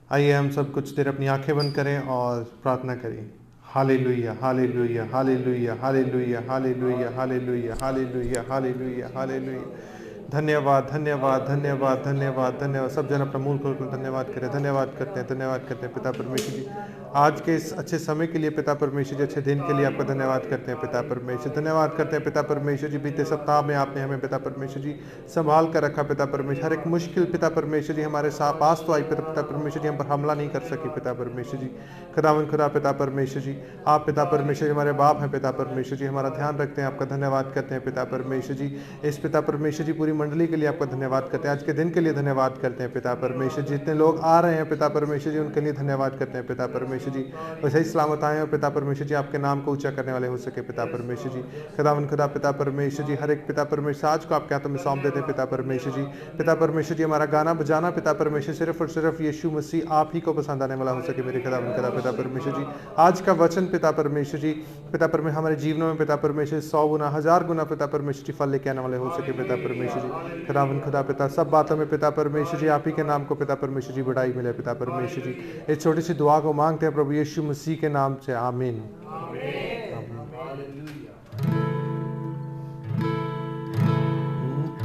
आइए हम सब कुछ देर अपनी आंखें बंद करें और प्रार्थना करें। Hallelujah, hallelujah, hallelujah, hallelujah, hallelujah, hallelujah, hallelujah, hallelujah, hallelujah. धन्यवाद, धन्यवाद, धन्यवाद, धन्यवाद, धन्यवाद। सब जन अपना मूल खोलकर धन्यवाद करें। धन्यवाद करते हैं, धन्यवाद करते हैं पिता परमेश्वर जी, आज के इस अच्छे समय के लिए पिता परमेश्वर जी, अच्छे दिन के लिए आपका धन्यवाद करते हैं पिता परमेश्वर। धन्यवाद करते हैं पिता परमेश्वर जी, बीते सप्ताह में आपने हमें पिता परमेश्वर जी संभाल कर रखा पिता परमेश्वर। हर एक मुश्किल पिता परमेश्वर जी हमारे साथ पास तो आई पिता परमेश्वर जी, हम पर हमला नहीं कर सकी पिता परमेश्वर जी। खुदावन खुदा पिता परमेश्वर जी, आप पिता परमेश्वर जी हमारे बाप हैं पिता परमेश्वर जी, हमारा ध्यान रखते हैं। आपका धन्यवाद करते हैं पिता परमेश्वर जी। इस पिता परमेश्वर जी पूरी मंडली के लिए आपका धन्यवाद करते हैं। आज के दिन के लिए धन्यवाद करते हैं पिता परमेश्वर। जितने लोग आ रहे हैं पिता परमेश्वर जी, उनके लिए धन्यवाद करते हैं पिता परमेश्वर जी। वैसे ही सलामत आए और पिता परमेश्वर जी आपके नाम को ऊंचा करने वाले हो सके पिता परमेश्वर जी। खुदावन खुदा पिता परमेश्वर जी, हर एक पिता परमेश्वर आज को आपके हाथों में सौंप देते हैं पिता परमेश्वर जी। पिता परमेश्वर जी, हमारा गाना बजाना पिता परमेश्वर सिर्फ और सिर्फ यीशु मसीह आप ही को पसंद आने वाला हो सके मेरे खुदावन खुदा पिता परमेश्वर जी। आज का वचन पिता परमेश्वर जी, पिता परमेश्वर हमारे जीवनों में पिता परमेश्वर 100 गुना 1000 गुना पिता परमेश्वर जी फल लेके आने वाले हो सके पिता परमेश्वर जी। खुदावन खुदा पिता सब बातों में पिता परमेश्वर जी आप ही के नाम को पिता परमेश्वर जी बढ़ाई मिले पिता परमेश्वर जी। इस छोटी सी दुआ को मांगते हैं प्रभु यीशु मसीह के नाम से, आमीन।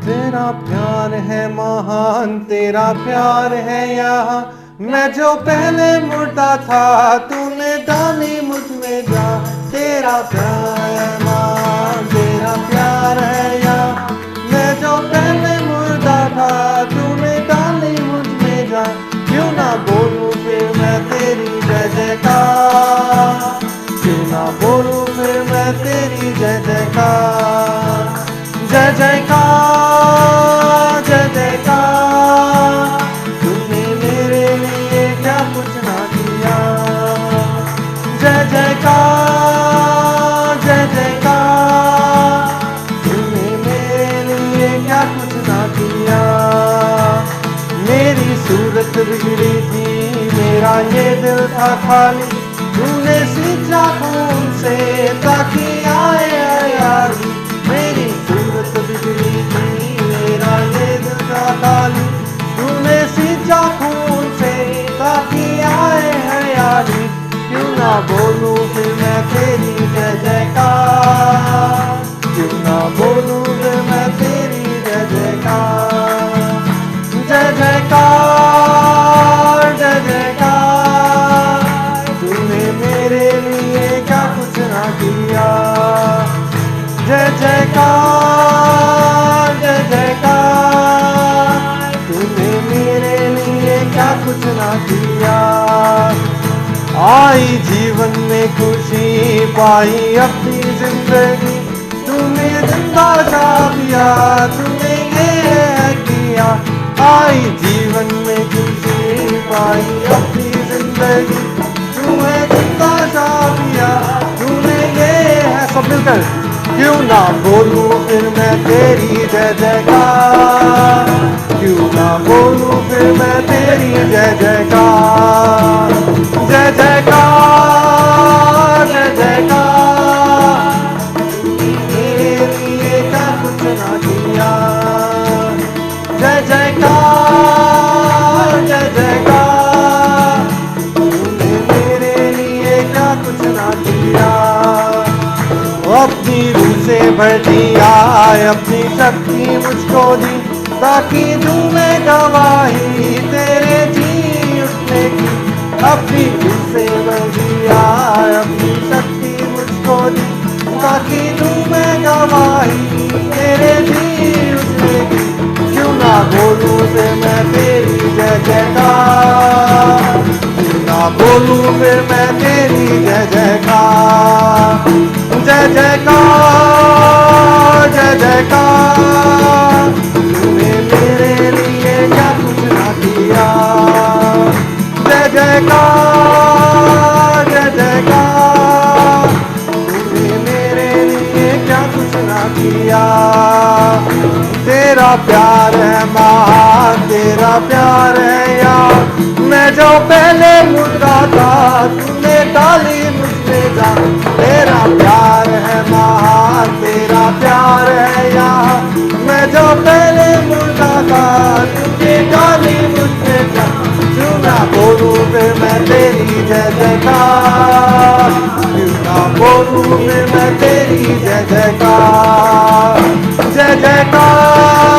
तेरा प्यार है महान, तेरा प्यार है यहाँ, मैं जो पहले मुर्दा था तूने डाली मुझ में जान। तेरा प्यार है महान, तेरा प्यार है यहाँ, मैं जो पहले मुर्दा था तूने डाली मुझ में जान। क्यों ना बोलूं फिर मैं तेरी जय जयकार, क्यों ना बोलूं फिर मैं तेरी जय जयकार। जय जयकार, जय जयकार, तूने मेरे लिए क्या कुछ ना किया। जय जयकार, जय जयकार, तूने मेरे लिए क्या कुछ ना किया। मेरी सूरत बिगड़ी थी, मेरा ये दिल था खाली, तूने सींचा खून से ताकि आए यारी। मेरी सूरत बिगड़ी थी, मेरा ये दिल था खाली, तूने सींचा खून से ताकि आए यारी। क्यों ना बोलूं फिर मैं तेरी जय जयकार, क्यों ना बोलूं फिर मैं तेरी जय जयकार। जय जयकार, जय जयकार, तूने मेरे लिए क्या कुछ ना किया। जय जयकार, जय जयकार, तूने मेरे लिए क्या कुछ ना किया। आई जीवन में खुशी पाई अपनी जिंदगी, तूने जिंदा जा दिया, तूने ये किया। आई जीवन में खुशी पाई अपनी जिंदगी, तूने जिंदा जा दिया, तूने ये है। सब मिलकर क्यों ना बोलूं फिर मैं तेरी जय जयकार, क्यों ना बोलूं फिर मैं तेरी जय जयकार। जय जयकार, जय जयकार, मेरे लिए क्या कुछ ना किया। जय जयकार, जय जयकार, तूने मेरे लिए क्या कुछ ना किया। अपनी रूह से भर दिया, अपनी शक्ति मुझको दी, ताकि दूं मैं गवाही तेरे जी उठने की। अपनी रूह से भर दिया, अपनी शक्ति मुझको दी, ताकि दूं मैं गवाही तेरे जी उठने की। क्यों ना बोलूं फिर मैं तेरी जय जयकार, क्यों ना बोलूं फिर मैं तेरी जय जयकार। जय जयकार, जय जयकार, तूने मेरे लिए क्या कुछ ना किया। जय जयकार, जय जयकार, तूने मेरे लिए क्या कुछ ना किया। तेरा प्यार है महान, तेरा प्यार है यार, मैं जो पहले मुर्दा था तूने डाली मुझ में जान। तेरा प्यार है महान, तेरा प्यार है यार, मैं जो पहले मुर्दा था तूने डाली मुझ में जान। क्यों ना बोलूं मैं तेरी जय जयकार, क्यों ना बोलूं फिर मैं तेरी जय जयकार। जय जयकार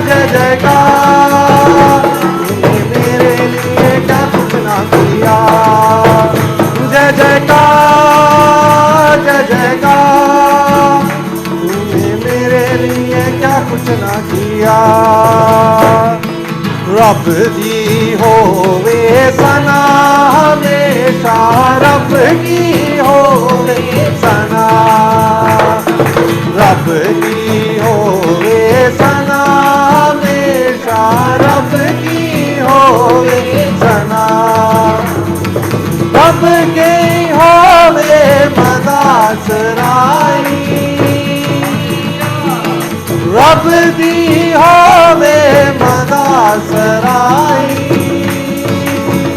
जय जयकार, तूने मेरे लिए क्या कुछ ना किया। जय जयकार जय जयकार, तूने मेरे लिए क्या कुछ ना किया। रब की होवे सना हमेशा, रब की होवे सना, रब की होवे सना हमेशा, रब की होवे सना। रब के होवे मदासराई, रब दी होवे मदासराई,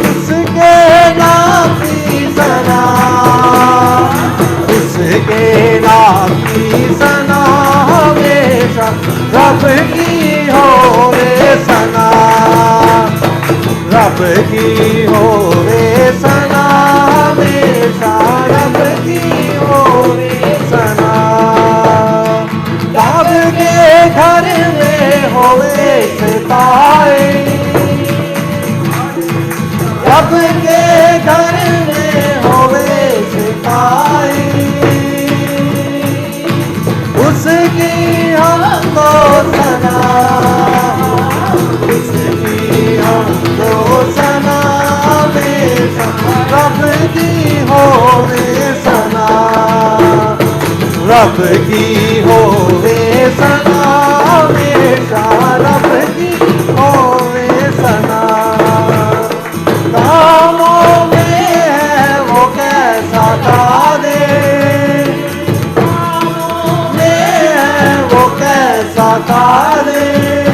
उसके नाम की सना, उसके नाम की सना हमेशा, रब की होवे सना, रब की होवे सना हमेशा, रब की होवे सना। रब के घर में होवे सितारे, रब के घर में होवे सितारे, उसकी हमको सना, उसकी हमको सना हमेशा, रब की होवे सना, रब की होवे सना हमेशा, रब की होवे सना। कामों में है वो कैसा कादिर, कामों में है वो कैसा कादिर,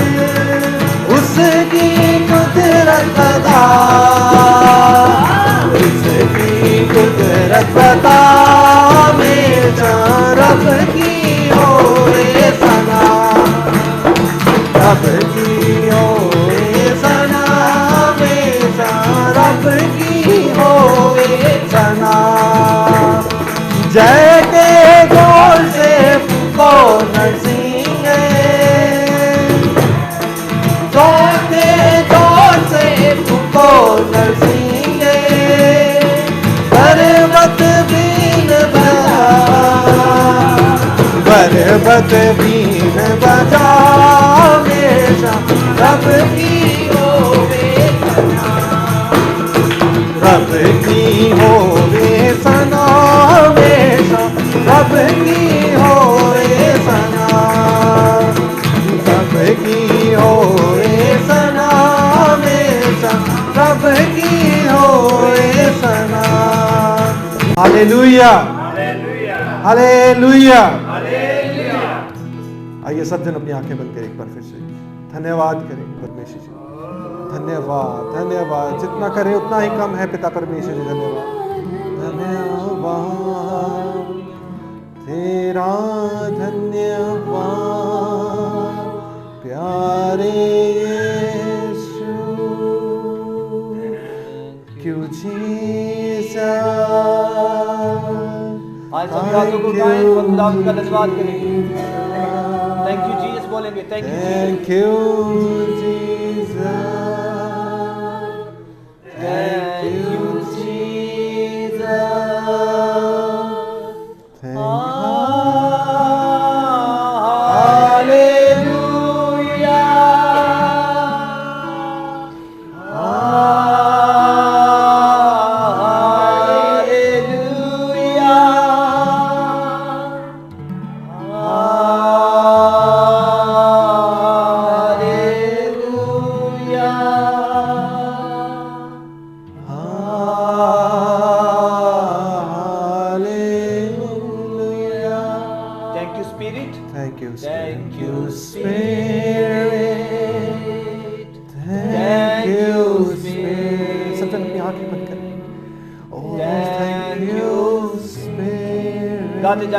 उसकी कुदरत बता, उसकी कुदरत बता हमेशा, रब की होवे सना, रब की होवे सना हमेशा, रब की होवे सना। जय के गोल से फूको नरसिंहे, जय के गोल से फूको नरसिंहे, पर्वत बीन बजा, पर्वत बीन बजा हमेशा, रब की होवे सना, रब की होवे सना हमेशा, रब की होवे सना, रब की होवे सना हमेशा, रब की होवे सना। Hallelujah hallelujah. आइए सब जन अपनी आंखें बंद करें एक बार फिर से, धन्यवाद करें परमेश्वर जी, धन्यवाद धन्यवाद, जितना करें उतना ही कम है पिता परमेश्वर जी, धन्यवाद धन्यवाद तेरा, धन्यवाद प्यारे यीशु, क्यों जीसस। आज सब हाथों को उठाएं और खुदा का धन्यवाद करेंगे। थैंक यू जीसस बोलेंगे, thank you Jesus, thank you Jesus, hallelujah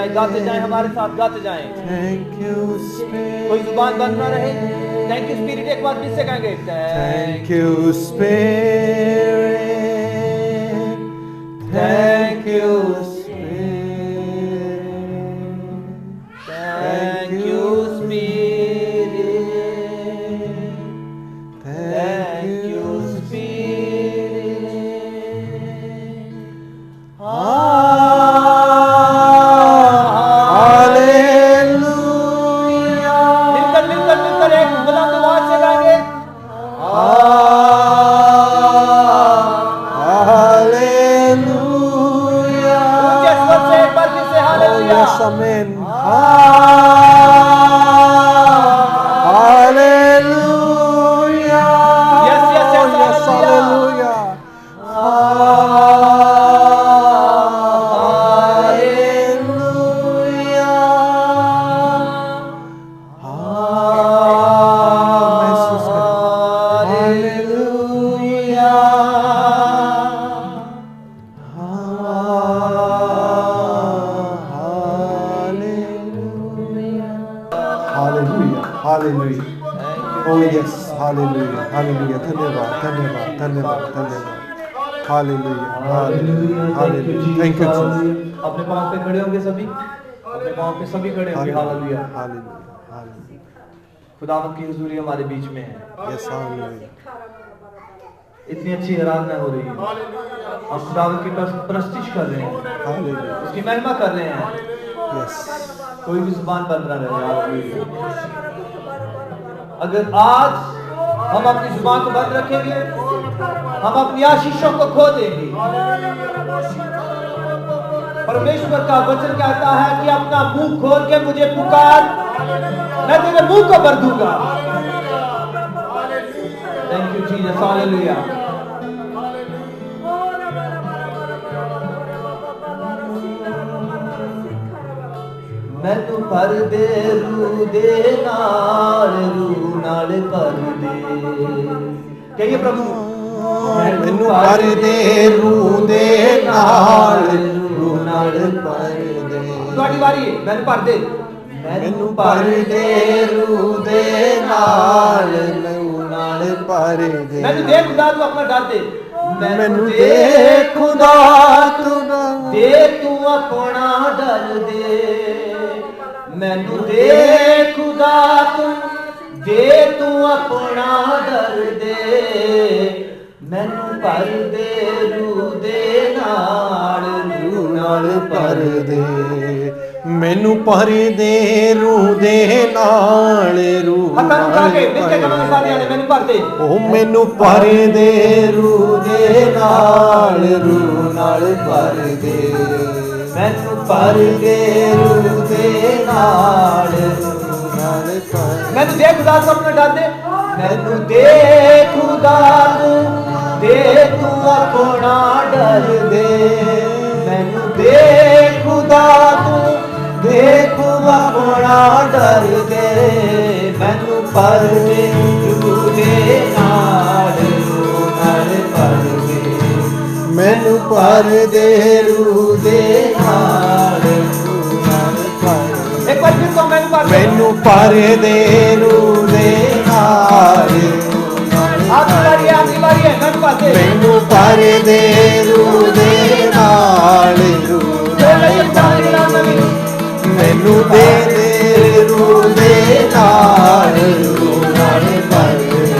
गाते जाएं, हमारे साथ गाते जाएं। कोई जुबान बंद ना रहे। थैंक यू स्पिरिट, एक बार फिर से कहेंगे, thank you spirit, yes hallelujah hallelujah धन्यवाद धन्यवाद धन्यवाद धन्यवाद hallelujah hallelujah hallelujah thank you Jesus अपने पांव पे खड़े होंगे सभी, अपने पांव पे सभी खड़े होंगे। हालेलुया हालेलुया हालेलुया खुदावंद की हुजूरी हमारे बीच में है। यस हालेलुया इतनी अच्छी आराधना हो रही है, हम खुदावंद की प्रस्तिश कर रहे हैं, हालेलुया उसकी महिमा कर रहे हैं। यस कोई भी जुबान बंद ना रहे। हालेलुया। अगर आज हम अपनी जुबान को बंद रखेंगे, हम अपनी आशीषों को खो देंगे। परमेश्वर का वचन कहता है कि अपना मुंह खोल के मुझे पुकार, मैं तेरे मुंह को भर दूंगा। Thank you Jesus hallelujah. मैनू भर दे रू दे नाल भर दे। कहिए प्रभु मैनू भर दे रू दे नाल भर दे। ਤੁਹਾਡੀ ਵਾਰੀ ਹੈ, ਮੈਨੂੰ ਭਰ ਦੇ। मैनू भर दे रू दे नाल भर दे। ਮੈਨੂੰ ਦੇ ਖੁਦਾ ਤੂੰ ਆਪਣਾ ਡਰ ਦੇ। मैनू दे खुदा तू ਦੇ ਤੂੰ ਆਪਣਾ ਡਰ ਦੇ। ਮੈਨੂੰ ਦੇ ਖੁਦਾ ਤੂੰ ਦੇ ਤੂੰ ਆਪਣਾ ਡਰ ਦੇ। ਮੈਨੂੰ ਭਰ ਦੇ ਰੂ ਦੇ ਨਾਲ भर दे। मैनू भर दे रू दे नाल ਹੱਥਾਂ ਨੂੰ ਲਾ ਕੇ ਨਿੱਕੇ ਕਰਾਂਗੇ ਸਾਰੇ ਆਣੇ। ਮੈਨੂੰ ਭਰ ਦੇ। ओ मैनू भर दे रू दे नाल भर दे। ਮੈਨੂੰ ਭਰ ਦੇ ਰੂ ਦੇ ਨਾਲ ਮੈਨੂੰ ਦੇ ਖੁਦਾ ਤੂੰ ਆਪਣਾ ਡਰ ਦੇ। ਮੈਨੂੰ ਦੇ ਖੁਦਾ ਤੂੰ ਦੇ ਤੂੰ ਆਪਣਾ ਡਰ ਦੇ। ਮੈਨੂੰ ਦੇ ਖੁਦਾ ਤੂੰ ਦੇ ਤੂੰ ਆਪਣਾ ਡਰ ਦੇ। ਮੈਨੂੰ ਭਰ ਦੇ ਰੂ ਦੇ ਨਾਲ ਭਰ ਦੇ। मैनू भर दे रू दे नाल भर दे। एक बार फिर तो मैनू भर दे। मैनू भर दे रू दे नाल आखिरी बारी है, मैनू भर दे। मैनू भर दे रू दे नाल मैनू दे रू दे नाल भर दे।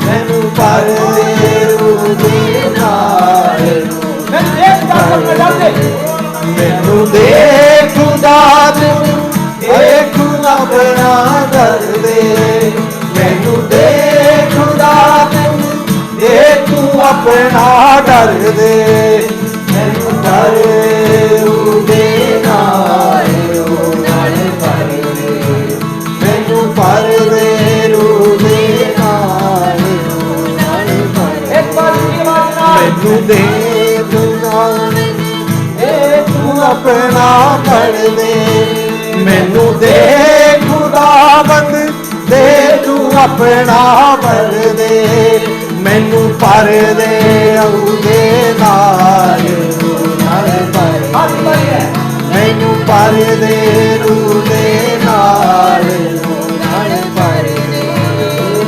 मैनू भर दे रू दे नाल मैनू दे खुदा तू अपना डर दे। मैनू दे खुदा तू अपना डर दे। मैनू दे खुदा तू अपना डर दे। मैनू भर रू दे नाल भर दे। मैनू भर दे रू दे नाल भर दे। एक बार की आवाज ना मैनू दे खुदा तू अपना भर दे। मैनू दे खुदावंद दे तू अपना भर दे। मैनू भर दे औदे नाल भर। आखिरी बारी है। मैनू भर दे रू दे नाल भर दे।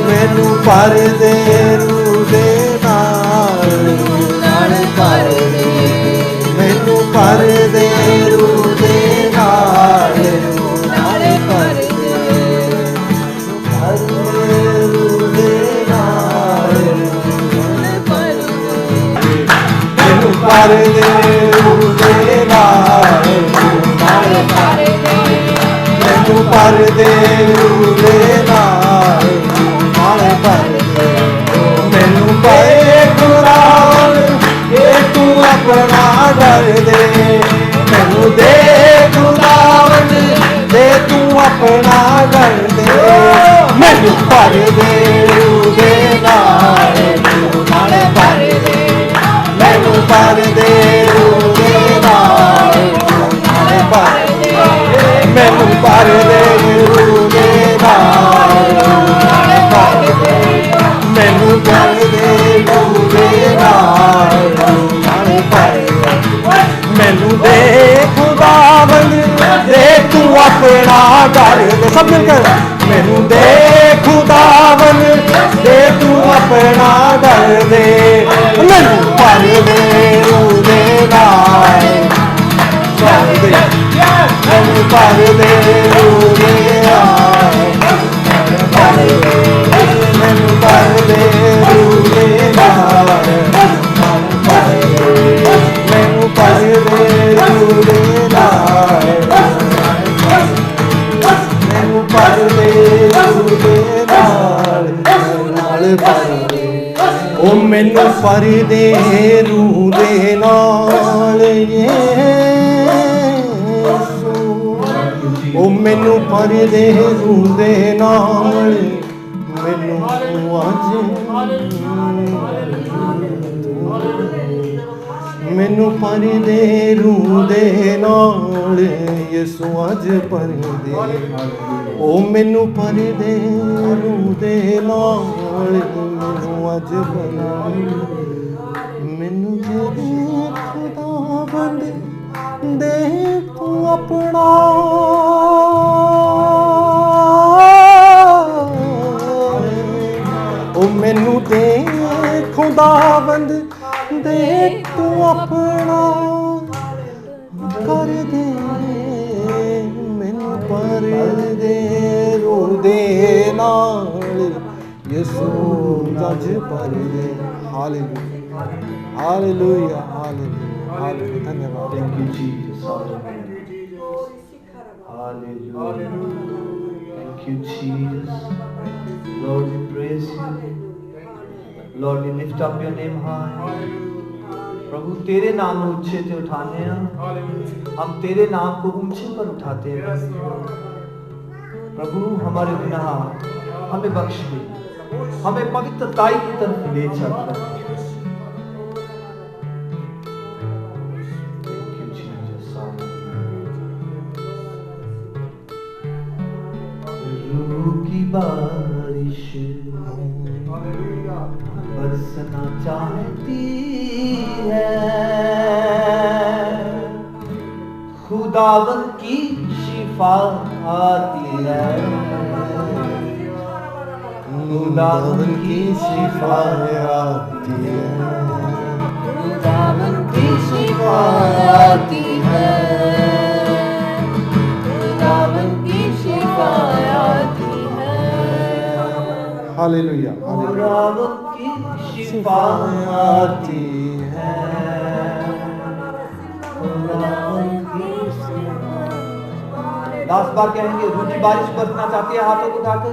मैनू भर दे रू दे नाल भर दे। मैनू भर दे रू दे नाल भर दे। भर दे रू दे नाल मैनू भर दे रू दे नाल भर दे। मैनू भर दे रू दे नाल भर दे। मैनू भर खुदावंद ये तू अपना डर दे। मैनू दे खुदावंद दे तू अपना डर दे। मैनू भर दे रू दे नाल भर दे। मैनू भर दे रू दे नाल भर दे। मैनू भर दे रू दे नाल भर दे। मैनू भर दे रू दे नाल भर दे। मैनू दे खुदावंद दे तू अपना डर दे। सब मिलकर मैनू दे खुदावंद दे तू अपना दर्द दे मैनू भर दे रूह दे नाल भर दे मैनू भर दे रूह दे नाल भर दे मैनू भर दे रूह दे नाल मैनू भर दे रूह दे नाल मैनू भर दे रूह दे नाल भर दे ओ मैनू भर दे रूह दे नाल यीशु ओ मैनू भर दे रूह दे नाल मैनू अज मैनू भर दे रूह दे नाल यीशु अज भर दे ओ मैनू भर दे रूह दे नाल मैनू अज भर मैनू तेरे खुदावंद दे तू अपना ओ मैनू दे खुदावंद दे तू अपना कर दे मैनू भर दे रूह दे नाल यीशु अज भर दे हालेलुया हालेलुया हालेलुया हालेलुया धन्यवाद Thank you, Jesus. Hallelujah. Thank you, Jesus. Lord, we praise you. Lord, we lift up your name high. प्रभु तेरे नाम ऊंचे से उठाने हैं हम तेरे नाम को ऊंचे पर उठाते हैं प्रभु हमारे गुनाह हमें बख्श दे हमें पवित्रताई की तरफ ले चल रूह की बारिश बरसना चाहती है खुदावन की शिफा आती है खुदावन की शिफा आती है खुदावन की शिफा आती है खुदावन की शिफा आती है हालेलुया खुदावन की शिफा आती है 10 बार कहेंगे रूह की बारिश बरसना चाहती है हाथों को उठाकर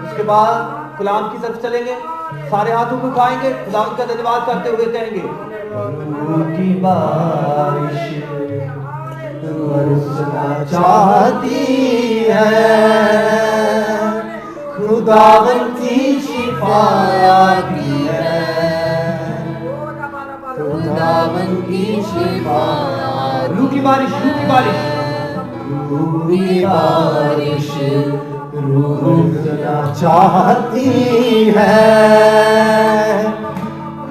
उसके बाद गुलाम की तरफ चलेंगे सारे हाथों को उठाएंगे खुदावन का धन्यवाद करते हुए कहेंगे रूह की बारिश बरसना चाहती है खुदावन की शिफा आती है खुदावन की शिफा रूह की बारिश रूह की बारिश रूह की बारिश रूह बरसना चाहती है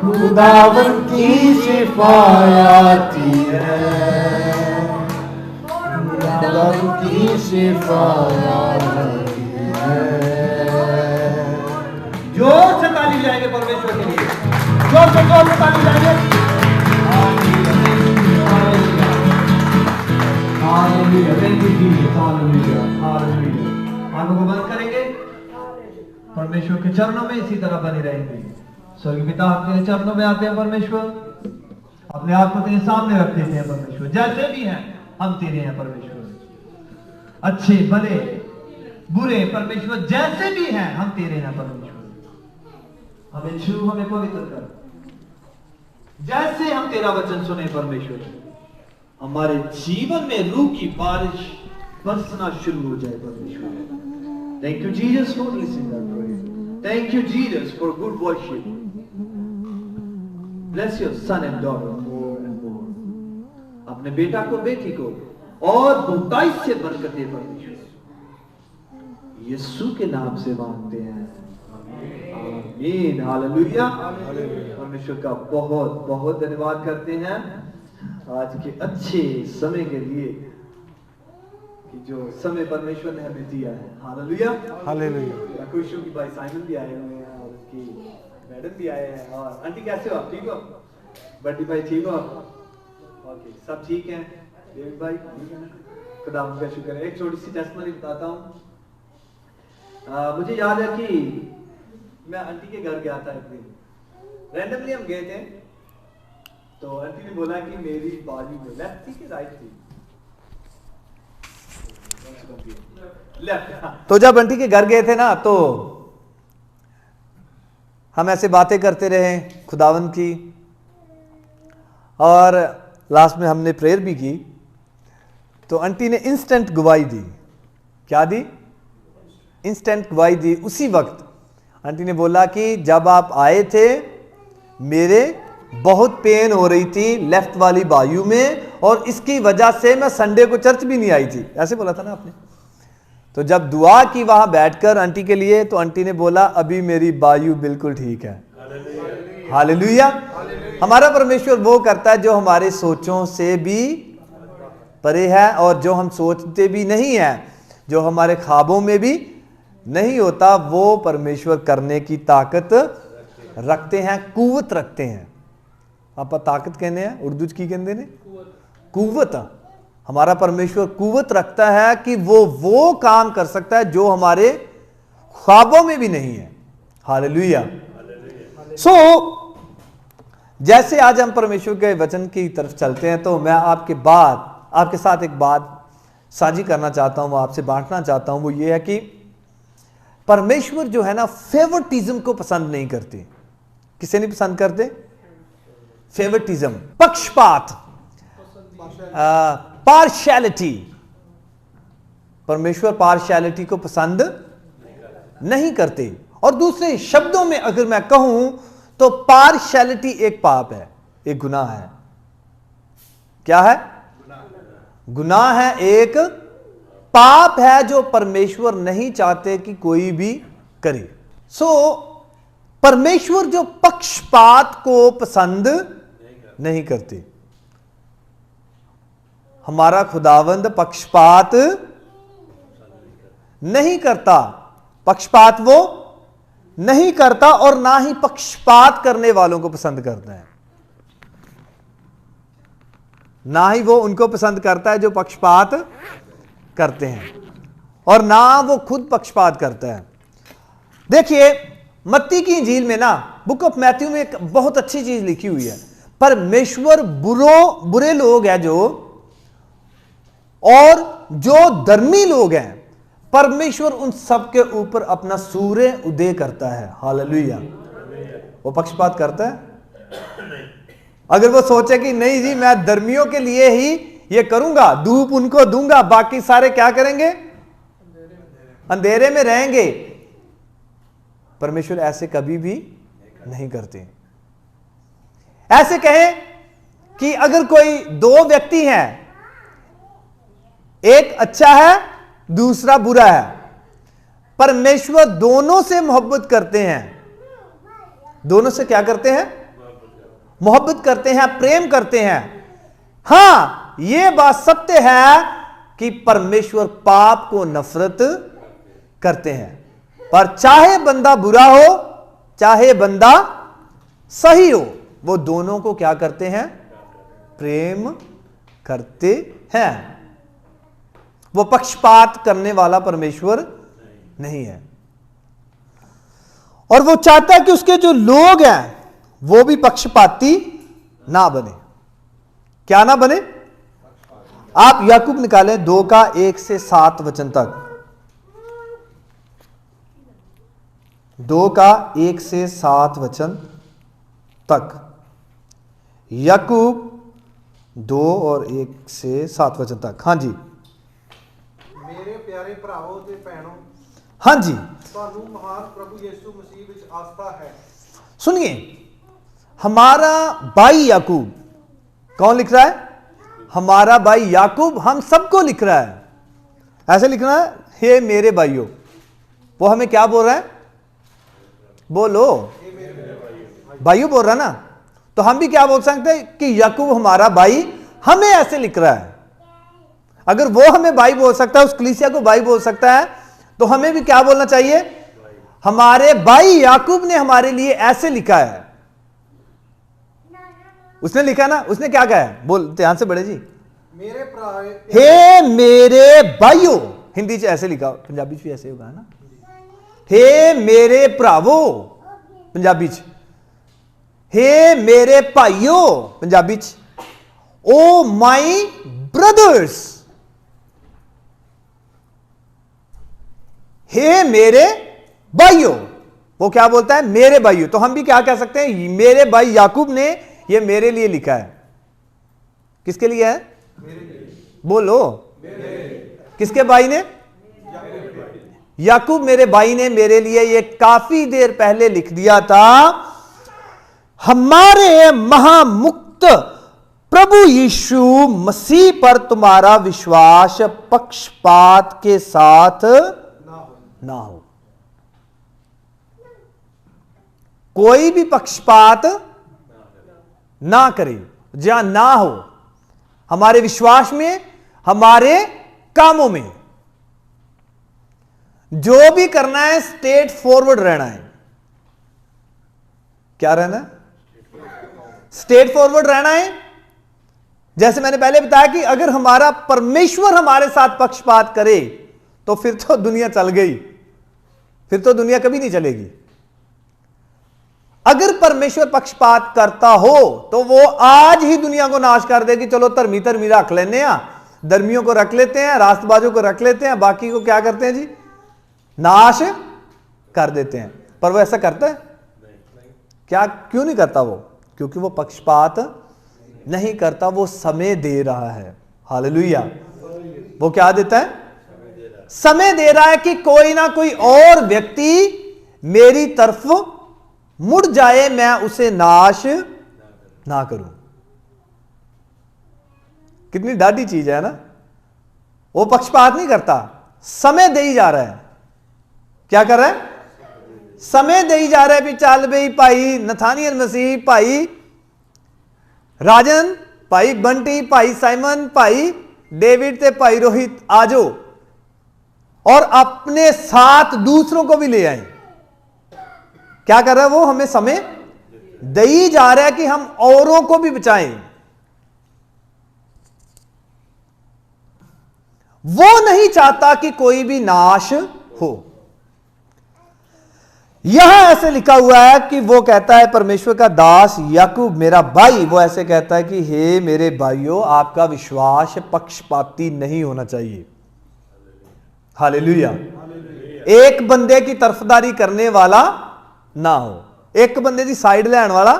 खुदावन की शिफा आती है खुदावन की शिफा आती है जोर से ताली जाएंगे परमेश्वर के लिए जोर से ताली जाएंगे hallelujah thank you Jesus hallelujah hallelujah आंखों को बंद करेंगे परमेश्वर के चरणों में इसी तरह बने रहेंगे स्वर्गीय पिता आपके चरणों में आते हैं परमेश्वर अपने आप को तेरे सामने रख देते हैं परमेश्वर जैसे भी हैं हम तेरे हैं परमेश्वर अच्छे भले बुरे परमेश्वर जैसे भी हैं हम तेरे हैं परमेश्वर हमें छू हमें पवित्र कर जैसे हम तेरा वचन सुने परमेश्वर हमारे जीवन में रूह की बारिश बरसना शुरू हो जाए परमेश्वर thank you Jesus for listening our prayer thank you Jesus for good worship bless your son and daughter more and more अपने बेटा को बेटी को और बहुतायत से बरकत दे परमेश्वर यीशु के नाम से मांगते हैं आमीन हालेलुया परमेश्वर का बहुत बहुत धन्यवाद करते हैं आज के अच्छे समय के लिए कि जो समय परमेश्वर ने हमें दिया है हालेलुया हालेलुया मैं खुश हूं कि भाई साइमन भी आए हुए हैं और कि मैडम भी आए हैं। और आंटी कैसे हो आप, ठीक हो? बड्डी भाई ठीक हो आप? ओके, सब ठीक हैं। डेविड भाई ठीक है ना? खुदा का शुक्र है। एक छोटी सी टेस्टमनी बताता हूँ। मुझे याद है कि मैं आंटी के घर गया था एक दिन, रैंडमली हम गए थे, तो आंटी ने बोला कि मेरी बाजू में लेफ्ट थी कि राइट थी? लेफ्ट। तो जब आंटी के घर गए थे ना, तो हम ऐसे बातें करते रहे खुदावन की, और लास्ट में हमने प्रेयर भी की। तो आंटी ने इंस्टेंट गवाही दी। क्या दी? इंस्टेंट गवाही दी। उसी वक्त आंटी ने बोला कि जब आप आए थे मेरे बहुत पेन हो रही थी लेफ्ट वाली बाजू में, और इसकी वजह से मैं संडे को चर्च भी नहीं आई थी। ऐसे बोला था ना आपने। तो जब दुआ की वहां बैठकर आंटी के लिए, तो आंटी ने बोला अभी मेरी बाजू बिल्कुल ठीक है। हालेलुया। हमारा परमेश्वर वो करता है जो हमारे सोचों से भी परे है, और जो हम सोचते भी नहीं है, जो हमारे ख्वाबों में भी नहीं होता, वो परमेश्वर करने की ताकत रखते हैं, कुव्वत रखते हैं। आप ताकत कहने हैं, उर्दू की कहते ने कुव्वत। हमारा परमेश्वर कुव्वत रखता है कि वो काम कर सकता है जो हमारे ख्वाबों में भी नहीं है। हालेलुया। सो जैसे आज हम परमेश्वर के वचन की तरफ चलते हैं, तो मैं आपके साथ एक बात साझी करना चाहता हूं, आपसे बांटना चाहता हूं। वो ये है कि परमेश्वर जो है ना, फेवरटिज्म को पसंद नहीं करते। किसे नहीं पसंद करते? फेवरटिज्म, पक्षपात, पार्शियलिटी। परमेश्वर पार्शियलिटी को पसंद नहीं करते। और दूसरे शब्दों में अगर मैं कहूं तो पार्शियलिटी एक पाप है, एक गुनाह है। क्या है? गुनाह है, एक पाप है जो परमेश्वर नहीं चाहते कि कोई भी करे। सो परमेश्वर जो पक्षपात को पसंद नहीं करते। हमारा खुदावंद पक्षपात नहीं करता। पक्षपात वो नहीं करता, और ना ही पक्षपात करने वालों को पसंद करता है। ना ही वो उनको पसंद करता है जो पक्षपात करते हैं, और ना वो खुद पक्षपात करता है। देखिए मत्ती की इंजील में ना, बुक ऑफ मैथ्यू में एक बहुत अच्छी चीज लिखी हुई है। परमेश्वर बुरे लोग हैं जो, और जो धर्मी लोग हैं, परमेश्वर उन सब के ऊपर अपना सूर्य उदय करता है। हालेलुया। वो पक्षपात करता है? अगर वो सोचे कि नहीं जी मैं धर्मियों के लिए ही ये करूंगा, धूप उनको दूंगा, बाकी सारे क्या करेंगे? अंधेरे में रहेंगे। परमेश्वर ऐसे कभी भी नहीं करते। ऐसे कहें कि अगर कोई दो व्यक्ति हैं, एक अच्छा है दूसरा बुरा है, परमेश्वर दोनों से मोहब्बत करते हैं। दोनों से क्या करते हैं? मोहब्बत करते हैं, प्रेम करते हैं। हां, यह बात सत्य है कि परमेश्वर पाप को नफरत करते हैं, पर चाहे बंदा बुरा हो चाहे बंदा सही हो, वो दोनों को क्या करते हैं? प्रेम करते हैं। वो पक्षपात करने वाला परमेश्वर नहीं है, और वो चाहता है कि उसके जो लोग हैं वो भी पक्षपाती ना बने। क्या ना बने? आप याकूब निकालें 2:1-7 वचन तक। 2:1-7 वचन तक। याकूब 2:1-7 वचन तक। हाँ जी। मेरे प्यारे भरावो ते भैनों, हाँ जी, ਤੁਹਾਨੂੰ महान प्रभु यीशु मसीह विच आस्था है। सुनिए, हमारा भाई याकूब, कौन लिख रहा है? हमारा भाई याकूब हम सबको लिख रहा है। ऐसे लिखना है, हे मेरे भाइयों। वो हमें क्या बोल रहा है? बोलो, भाइयों बोल रहा है ना। तो हम भी क्या बोल सकते हैं कि याकूब हमारा भाई हमें ऐसे लिख रहा है। अगर वो हमें भाई बोल सकता है, उस कलीसिया को भाई बोल सकता है, तो हमें भी क्या बोलना चाहिए? हमारे भाई याकूब ने हमारे लिए ऐसे लिखा है। उसने लिखा ना, उसने क्या कहा है? बोल ध्यान से बड़े जी। मेरे प्राय हे मेरे भाइयों, हिंदी से ऐसे लिखा, पंजाबी भी ऐसे होगा ना। हे मेरे भरावो, पंजाबी च। हे मेरे भाइयों, पंजाबी च। ओ माई ब्रदर्स, हे मेरे भाइयों। वो क्या बोलता है? मेरे भाइयों। तो हम भी क्या कह सकते हैं? मेरे भाई याकूब ने ये मेरे लिए लिखा है। किसके लिए है? बोलो, किसके भाई ने? याकूब मेरे भाई ने मेरे लिए ये काफी देर पहले लिख दिया था। हमारे महामुक्त प्रभु यीशु मसीह पर तुम्हारा विश्वास पक्षपात के साथ ना हो। कोई भी पक्षपात ना करे, जहां ना हो, हमारे विश्वास में, हमारे कामों में। जो भी करना है स्ट्रेट फॉरवर्ड रहना है। क्या रहना है? स्ट्रेट फॉरवर्ड रहना है। जैसे मैंने पहले बताया कि अगर हमारा परमेश्वर हमारे साथ पक्षपात करे तो फिर तो दुनिया चल गई, फिर तो दुनिया कभी नहीं चलेगी। अगर परमेश्वर पक्षपात करता हो तो वो आज ही दुनिया को नाश कर देगी। चलो धर्मी धर्मी रख लेने हैं, धर्मियों को रख लेते हैं, राष्ट्रवादियों को रख लेते हैं, बाकी को क्या करते हैं जी? नाश कर देते हैं। पर वो ऐसा करता है क्या? क्यों नहीं करता वो? क्योंकि वो पक्षपात नहीं करता, वो समय दे रहा है। हालेलुया। वो क्या देता है? समय दे रहा है कि कोई ना कोई और व्यक्ति मेरी तरफ मुड़ जाए, मैं उसे नाश ना करूं। कितनी डाढ़ी चीज है ना। वो पक्षपात नहीं करता, समय दे ही जा रहा है। क्या कर रहा है? समय दे ही जा रहा है। भी चल भाई, भाई नथानियल मसीह, भाई राजन, भाई बंटी, भाई साइमन, भाई डेविड ते भाई रोहित, आजो और अपने साथ दूसरों को भी ले आए। क्या कर रहा है वो? हमें समय दे ही जा रहा है कि हम औरों को भी बचाएं। वो नहीं चाहता कि कोई भी नाश हो। यहां ऐसे लिखा हुआ है कि वो कहता है, परमेश्वर का दास याकूब मेरा भाई, वो ऐसे कहता है कि हे मेरे भाइयों, आपका विश्वास पक्षपाती नहीं होना चाहिए। हालेलुया। एक बंदे की तरफदारी करने वाला ना हो, एक बंदे की साइड लैन वाला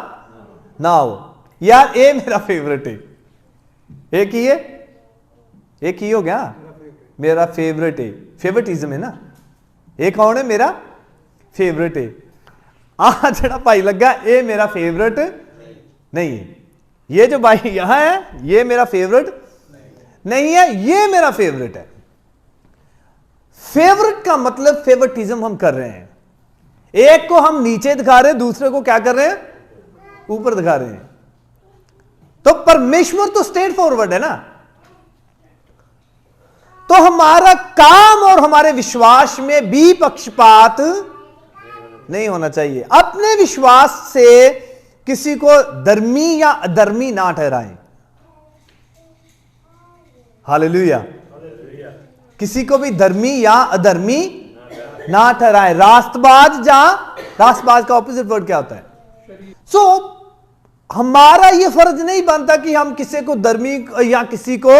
ना हो। यार ये मेरा फेवरेट है, एक ही है, एक ही हो गया मेरा फेवरेट है। फेवरेटिज्म है ना। एक कौन है? मेरा फेवरेट है। आज जड़ा भाई लगा ये मेरा फेवरेट नहीं है। ये जो भाई यहां है ये मेरा फेवरेट नहीं है, ये मेरा फेवरेट है। फेवरेट का मतलब फेवरेटिज्म हम कर रहे हैं। एक को हम नीचे दिखा रहे हैं, दूसरे को क्या कर रहे हैं? ऊपर दिखा रहे हैं। तो परमेश्वर तो स्ट्रेट फॉरवर्ड है ना। तो हमारा काम और हमारे विश्वास में भी पक्षपात नहीं होना चाहिए। अपने विश्वास से किसी को धर्मी या अधर्मी ना ठहराएं। हालेलुया। किसी को भी धर्मी या अधर्मी ना ठहराएं। राष्ट्रवाद, राष्ट्रवाद का ऑपोजिट वर्ड क्या होता है? सो हमारा यह फर्ज नहीं बनता कि हम किसी को धर्मी या किसी को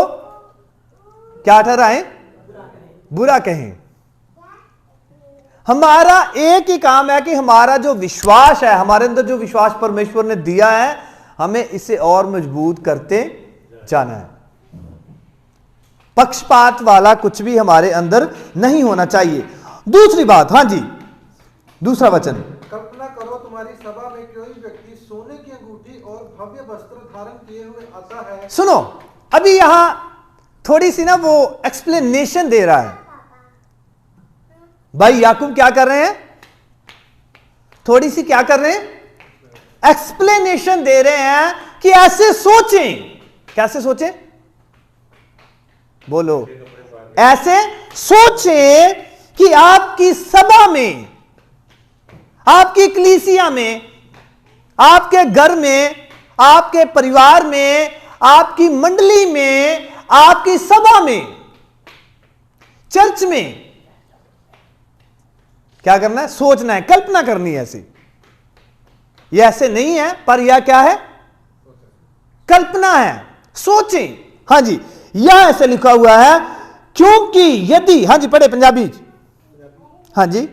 क्या ठहराएं? बुरा कहें। हमारा एक ही काम है कि हमारा जो विश्वास है, हमारे अंदर जो विश्वास परमेश्वर ने दिया है, हमें इसे और मजबूत करते जाना है। पक्षपात वाला कुछ भी हमारे अंदर नहीं होना चाहिए। दूसरी बात, हां जी, दूसरा वचन। कल्पना करो तुम्हारी सभा में कोई व्यक्ति सोने की अंगूठी और भव्य वस्त्र धारण किए हुए आता है। सुनो, अभी यहां थोड़ी सी ना वो एक्सप्लेनेशन दे रहा है। भाई याकूब क्या कर रहे हैं? थोड़ी सी क्या कर रहे हैं? एक्सप्लेनेशन दे रहे हैं कि ऐसे सोचें। कैसे सोचें? बोलो। ऐसे सोचें कि आपकी सभा में आपकी कलीसिया में, आपके घर में, आपके परिवार में, आपकी मंडली में, आपकी सभा में, चर्च में क्या करना है? सोचना है, कल्पना करनी है ऐसी। यह ऐसे नहीं है, पर यह क्या है? कल्पना है, सोचें। हां जी, यह ऐसे लिखा हुआ है, क्योंकि यदि, हां जी पढ़े पंजाबी। हां जी,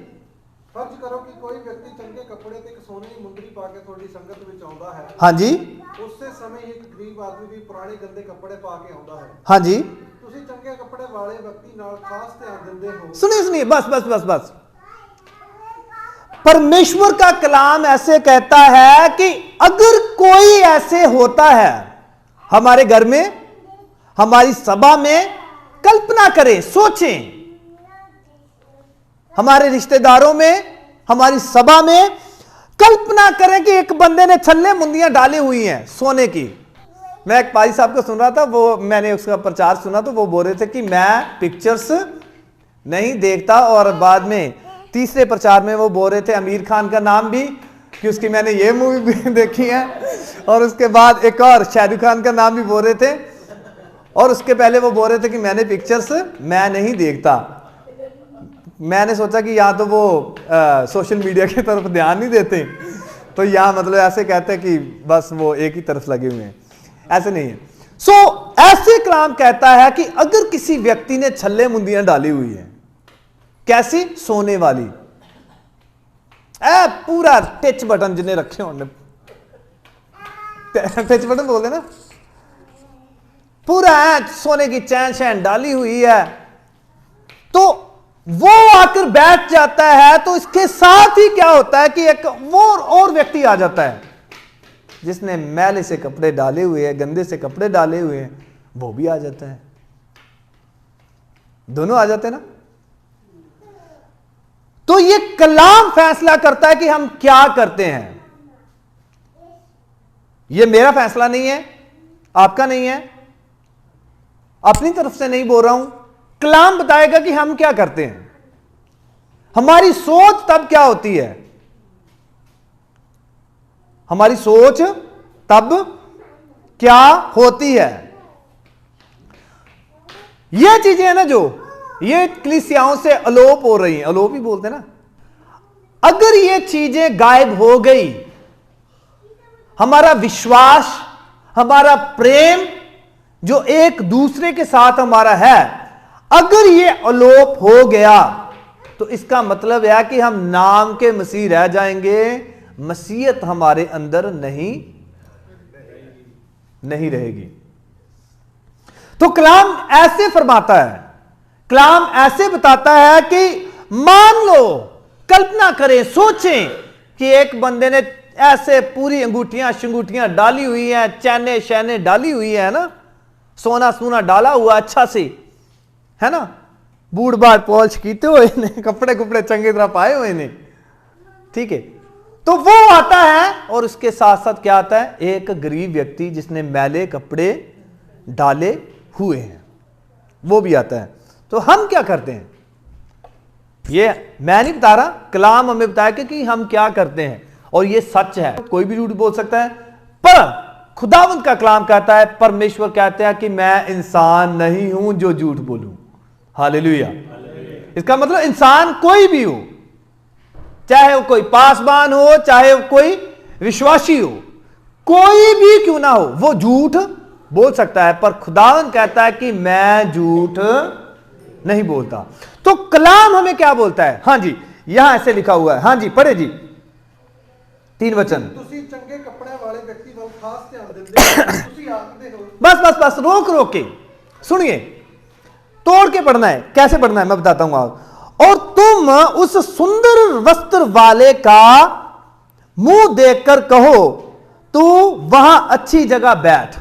फर्ज करो कि कोई व्यक्ति चंगे कपड़े ते सोने की मुंदरी पाके थोड़ी संगत में आउंदा है। हां जी, उससे समय एक गरीब आदमी भी पुराने गंदे कपड़े पाके आउंदा है। हां जी, तुसी चंगे कपड़े वाले व्यक्ति नाल खास ध्यान दिंदे हो। सुनिए सुनिए, बस बस बस बस। परमेश्वर का कलाम ऐसे कहता है कि अगर कोई ऐसे होता है हमारे घर में, हमारी सभा में, कल्पना करें, सोचें, हमारे रिश्तेदारों में, हमारी सभा में कल्पना करें कि एक बंदे ने छल्ले मुंदियां डाली हुई हैं सोने की। मैं एक पारी साहब को सुन रहा था, वो मैंने उसका प्रचार सुना, तो वो बोल रहे थे कि मैं पिक्चर्स नहीं देखता, और बाद में तीसरे प्रचार में वो बोल रहे थे आमिर खान का नाम भी, कि उसकी मैंने ये मूवी भी देखी है, और उसके बाद एक और शाहरुख खान का नाम भी बोल रहे थे, और उसके पहले वो बोल रहे थे कि मैंने पिक्चर्स मैं नहीं देखता। मैंने सोचा कि यहाँ तो वो सोशल मीडिया की तरफ ध्यान नहीं देते, तो यहाँ मतलब ऐसे कहते हैं कि बस वो एक ही तरफ लगे हुए हैं। ऐसे नहीं है। ऐसे कलाम कहता है कि अगर किसी व्यक्ति ने छल्ले मुंदियां डाली हुई है, कैसी? सोने वाली, पूरा टच बटन जिन्हें रखे होने, टच बटन बोलते ना, पूरा सोने की चैन शैन डाली हुई है, तो वो आकर बैठ जाता है, तो इसके साथ ही क्या होता है कि एक वो और व्यक्ति आ जाता है जिसने मैले से कपड़े डाले हुए हैं, गंदे से कपड़े डाले हुए हैं, वो भी आ जाता है। दोनों आ जाते हैं ना। तो ये कलाम फैसला करता है कि हम क्या करते हैं। ये मेरा फैसला नहीं है, आपका नहीं है, अपनी तरफ से नहीं बोल रहा हूं। कलाम बताएगा कि हम क्या करते हैं। हमारी सोच तब क्या होती है, हमारी सोच तब क्या होती है। ये चीजें है ना जो ये कलीसियाओं से अलोप हो रही हैं, अलोप ही बोलते हैं ना। अगर ये चीजें गायब हो गई, हमारा विश्वास, हमारा प्रेम जो एक दूसरे के साथ हमारा है, अगर ये अलोप हो गया, तो इसका मतलब है कि हम नाम के मसीह रह जाएंगे, मसीहत हमारे अंदर नहीं रहेगी। तो कलाम ऐसे फरमाता है, कलाम ऐसे बताता है कि मान लो, कल्पना करें, सोचें कि एक बंदे ने ऐसे पूरी अंगूठियां शंगूठियां डाली हुई हैं, चैने शैने डाली हुई है ना, सोना सूना डाला हुआ अच्छा से, है ना, बूढ़ बाढ़ पॉलिश कीते हुए ने, कपड़े कुपड़े चंगी तरह पाए हुए ने, ठीक है। तो वो आता है, और उसके साथ साथ क्या आता है? एक गरीब व्यक्ति जिसने मैले कपड़े डाले हुए हैं, वो भी आता है। तो हम क्या करते हैं? ये मैं नहीं बता रहा, कलाम हमें बताया कि हम क्या करते हैं, और ये सच है। कोई भी झूठ बोल सकता है, पर खुदावंद का कलाम कहता है, परमेश्वर कहते हैं कि मैं इंसान नहीं हूं जो झूठ बोलूं। हालेलुया। इसका मतलब इंसान कोई भी हो, चाहे वो कोई पासबान हो, चाहे वो कोई विश्वासी हो, कोई भी क्यों ना हो, वो झूठ बोल सकता है, पर खुदावंद कहता है कि मैं झूठ नहीं बोलता। तो कलाम हमें क्या बोलता है? हां जी, यहां ऐसे लिखा हुआ है, हां जी पढ़े जी, 3 वचन। तुसी चंगे कपड़े वाले व्यक्ति वाल खास ध्यान दिंदे, तुसी आखदे हो। बस रोक के सुनिए, तोड़ के पढ़ना है। कैसे पढ़ना है मैं बताता हूं आप। और तुम उस सुंदर वस्त्र वाले का मुंह देखकर कहो, तू वहां अच्छी जगह बैठ।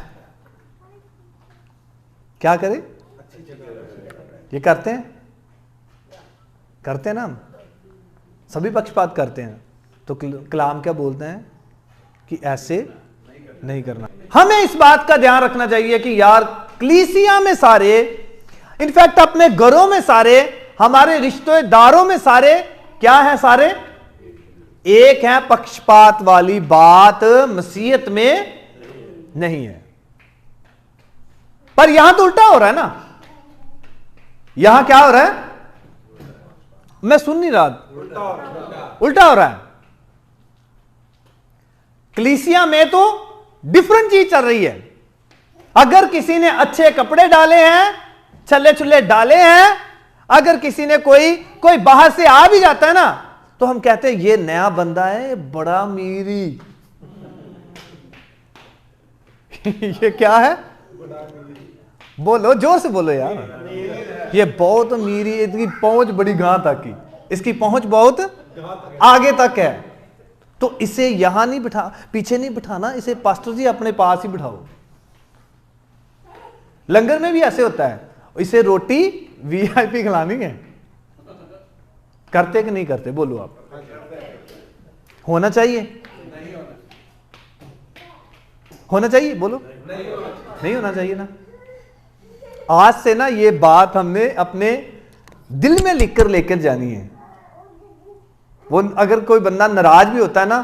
क्या करे? ये करते हैं ना, हम सभी पक्षपात करते हैं। तो कलाम क्या बोलते हैं कि ऐसे नहीं करना। हमें इस बात का ध्यान रखना चाहिए कि यार कलीसिया में सारे, इनफैक्ट अपने घरों में सारे, हमारे रिश्तेदारों में सारे क्या है? सारे एक है पक्षपात वाली बात, मसीहत में नहीं है। पर यहां तो उल्टा हो रहा है ना, यहां क्या हो रहा है, मैं सुन नहीं रहा, उल्टा हो रहा है। कलीसिया में तो डिफरेंट चीज चल रही है। अगर किसी ने अच्छे कपड़े डाले हैं, छल्ले छुल्ले डाले हैं, अगर किसी ने कोई बाहर से आ भी जाता है ना, तो हम कहते हैं ये नया बंदा है, बड़ा मीरी। ये क्या है, बोलो जोर से बोलो यार, ये बहुत मीरी, इसकी पहुंच बड़ी गां तक की, इसकी पहुंच बहुत आगे तक है। तो इसे यहां नहीं बिठा, पीछे नहीं बिठाना, इसे पास्टर जी अपने पास ही बिठाओ। लंगर में भी ऐसे होता है, इसे रोटी वीआईपी खिलानी है। करते कि नहीं करते, बोलो आप, होना चाहिए, होना चाहिए, बोलो नहीं होना चाहिए ना। आज से ना ये बात हमने अपने दिल में लिखकर लेकर जानी है। वो अगर कोई बंदा नाराज भी होता है ना,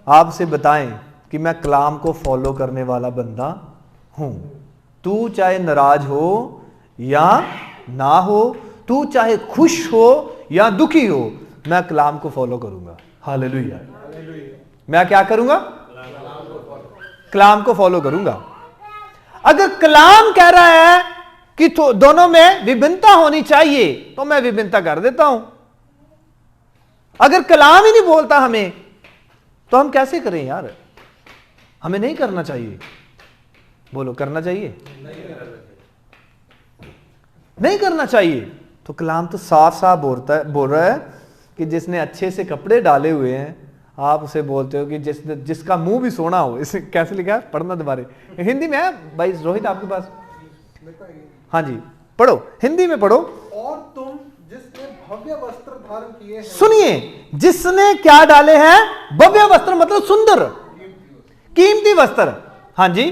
आपसे बताएं कि मैं कलाम को फॉलो करने वाला बंदा हूं। तू चाहे नाराज हो या ना हो, तू चाहे खुश हो या दुखी हो, मैं कलाम को फॉलो करूंगा। हालेलुया। मैं क्या करूंगा, कलाम को फॉलो करूंगा। अगर कलाम कह रहा है कि दोनों में विभिन्नता होनी चाहिए, तो मैं विभिन्नता कर देता हूं। अगर कलाम ही नहीं बोलता हमें, तो हम कैसे करें यार, हमें नहीं करना चाहिए। बोलो, करना चाहिए, नहीं करना चाहिए। तो कलाम तो साफ साफ बोल रहा है कि जिसने अच्छे से कपड़े डाले हुए हैं, आप उसे बोलते हो कि जिसका मुंह भी सोना हो। इसे कैसे लिखा है, पढ़ना दोबारा, हिंदी में है भाई रोहित आपके पास, हाँ जी पढ़ो, हिंदी में पढ़ो। और तुम जिसने भव्य वस्त्र धारण किए हैं, सुनिए, जिसने क्या डाले हैं, भव्य वस्त्र मतलब सुंदर कीमती वस्त्र, हाँ जी,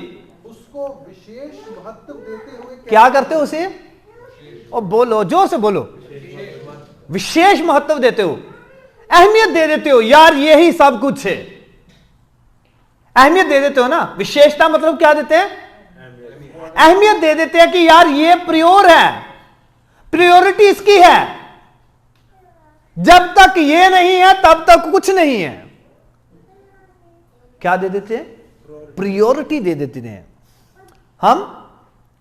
उसको विशेष महत्व देते हुए क्या करते हो उसे, और बोलो जोर से बोलो, विशेष महत्व देते हो, अहमियत दे देते हो। यार यही सब कुछ है, अहमियत दे देते हो ना। विशेषता मतलब क्या देते हैं, अहमियत दे देते हैं कि यार ये प्रियोर है, प्रियोरिटी इसकी है। जब तक ये नहीं है तब तक कुछ नहीं है। क्या दे देते हैं, प्रियोरिटी दे देते हैं, हम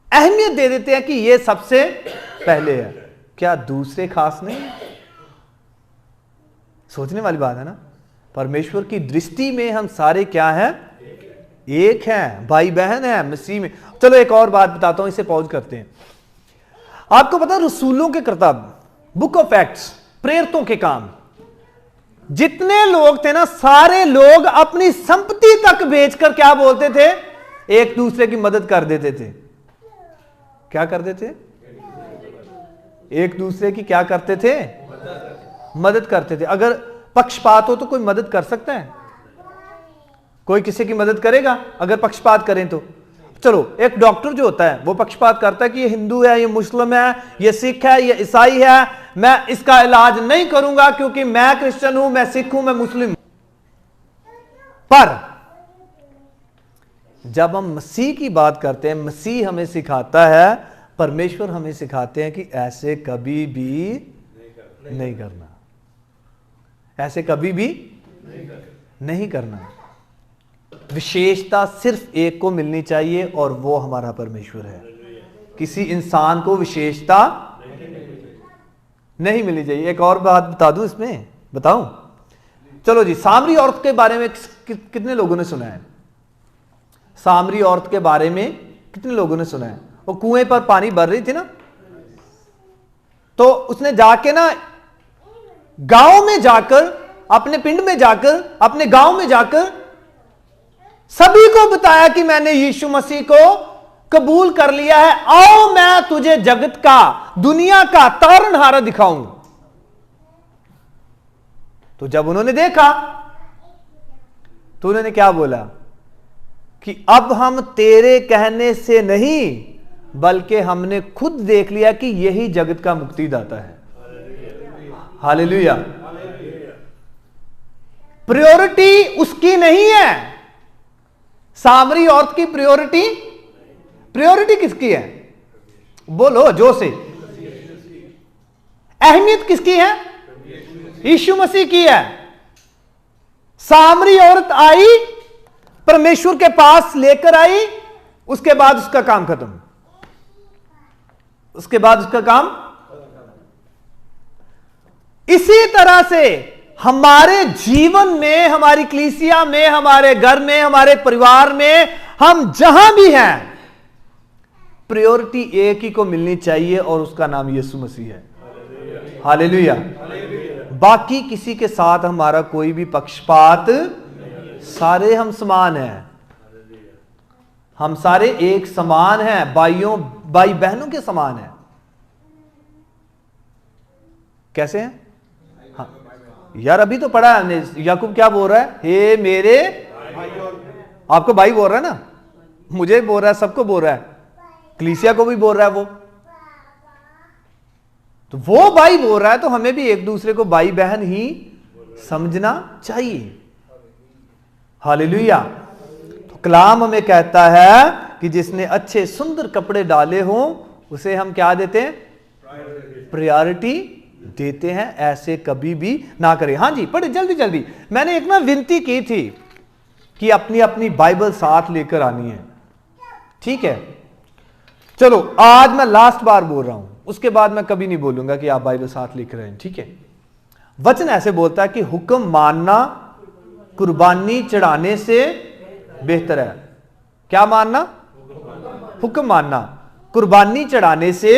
अहमियत दे देते हैं कि ये सबसे पहले है। क्या दूसरे खास नहीं है? सोचने वाली बात है ना। परमेश्वर की दृष्टि में हम सारे क्या हैं, एक हैं, भाई बहन हैं मसीह में। चलो एक और बात बताता हूं, इसे पॉज करते हैं। आपको पता है रसूलों के करतब, बुक ऑफ एक्ट्स, प्रेरितों के काम, जितने लोग थे ना, सारे लोग अपनी संपत्ति तक बेचकर क्या बोलते थे, एक दूसरे की मदद कर देते थे। क्या कर देते, एक दूसरे की क्या करते थे, मदद करते थे। अगर पक्षपात हो तो कोई मदद कर सकता है, कोई किसी की मदद करेगा अगर पक्षपात करें तो। चलो एक डॉक्टर जो होता है वो पक्षपात करता है कि ये हिंदू है, ये मुस्लिम है, ये सिख है, ये ईसाई है, मैं इसका इलाज नहीं करूंगा क्योंकि मैं क्रिश्चियन हूं, मैं सिख हूं, मैं मुस्लिम हूं। पर जब हम मसीह की बात करते हैं, मसीह हमें सिखाता है, परमेश्वर हमें सिखाते हैं कि ऐसे कभी भी नहीं करना, ऐसे कभी भी नहीं करना। विशेषता सिर्फ एक को मिलनी चाहिए और वो हमारा परमेश्वर है। किसी इंसान को विशेषता नहीं मिलनी चाहिए। एक और बात बता दूं इसमें, बताऊं? चलो जी, सामरी औरत के बारे में कितने लोगों ने सुना है? सामरी औरत के बारे में कितने लोगों ने सुना है? वो कुएं पर पानी भर रही थी ना, तो उसने जाके ना गांव में जाकर, अपने पिंड में जाकर, अपने गांव में जाकर सभी को बताया कि मैंने यीशु मसीह को कबूल कर लिया है, आओ मैं तुझे जगत का, दुनिया का तारनहारा दिखाऊं। तो जब उन्होंने देखा तो उन्होंने क्या बोला कि अब हम तेरे कहने से नहीं बल्कि हमने खुद देख लिया कि यही जगत का मुक्तिदाता है। हालेलुया। प्रायोरिटी उसकी नहीं है। सामरी औरत की प्रायोरिटी किसकी है? बोलो जो से। अहमियत किसकी है? यीशु मसीह की है। सामरी औरत आई, परमेश्वर के पास लेकर आई, उसके बाद उसका काम खत्म। उसके बाद उसका काम। इसी तरह से हमारे जीवन में, हमारी कलीसिया में, हमारे घर में, हमारे परिवार में, हम जहां भी हैं, प्रायोरिटी एक ही को मिलनी चाहिए और उसका नाम यीशु मसीह है। हालेलुया। बाकी किसी के साथ हमारा कोई भी पक्षपात, सारे हम समान हैं। हम सारे एक समान हैं, भाई बहनों के समान हैं। कैसे हैं? हाँ यार, अभी तो पढ़ा हमने। याकूब क्या बोल रहा है? हे मेरे, आपको भाई बोल रहा है ना, मुझे बोल रहा है, सबको बोल रहा है, कलीसिया को भी बोल रहा है। तो वो भाई बोल रहा है, तो हमें भी एक दूसरे को भाई बहन ही समझना चाहिए। हालेलुया। तो कलाम हमें कहता है कि जिसने अच्छे सुंदर कपड़े डाले हों उसे हम क्या देते हैं? प्रायोरिटी देते हैं। ऐसे कभी भी ना करें। हाँ जी, पढ़े जल्दी जल्दी। मैंने एक ना विनती की थी कि अपनी अपनी बाइबल साथ लेकर आनी है। ठीक है, चलो आज मैं लास्ट बार बोल रहा हूं, उसके बाद मैं कभी नहीं बोलूंगा कि आप बाइबल साथ लिख रहे हैं। ठीक है, वचन ऐसे बोलता है कि हुक्म मानना कुर्बानी चढ़ाने से बेहतर है। क्या मानना? हुक्म मानना कुर्बानी चढ़ाने से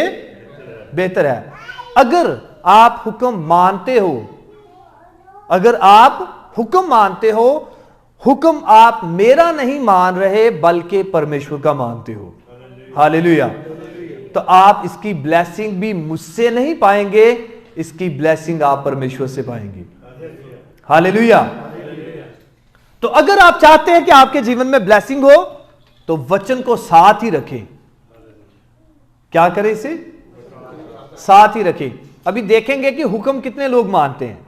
बेहतर है। अगर आप हुक्म मानते हो, अगर आप हुक्म मानते हो, हुक्म आप मेरा नहीं मान रहे बल्कि परमेश्वर का मानते हो। हालेलुया। तो आप इसकी ब्लेसिंग भी मुझसे नहीं पाएंगे, इसकी ब्लेसिंग आप परमेश्वर से पाएंगे। हालेलुया। तो अगर आप चाहते हैं कि आपके जीवन में ब्लेसिंग हो तो वचन को साथ ही रखें। क्या करें? इसे साथ ही रखें। अभी देखेंगे कि हुक्म कितने लोग मानते हैं।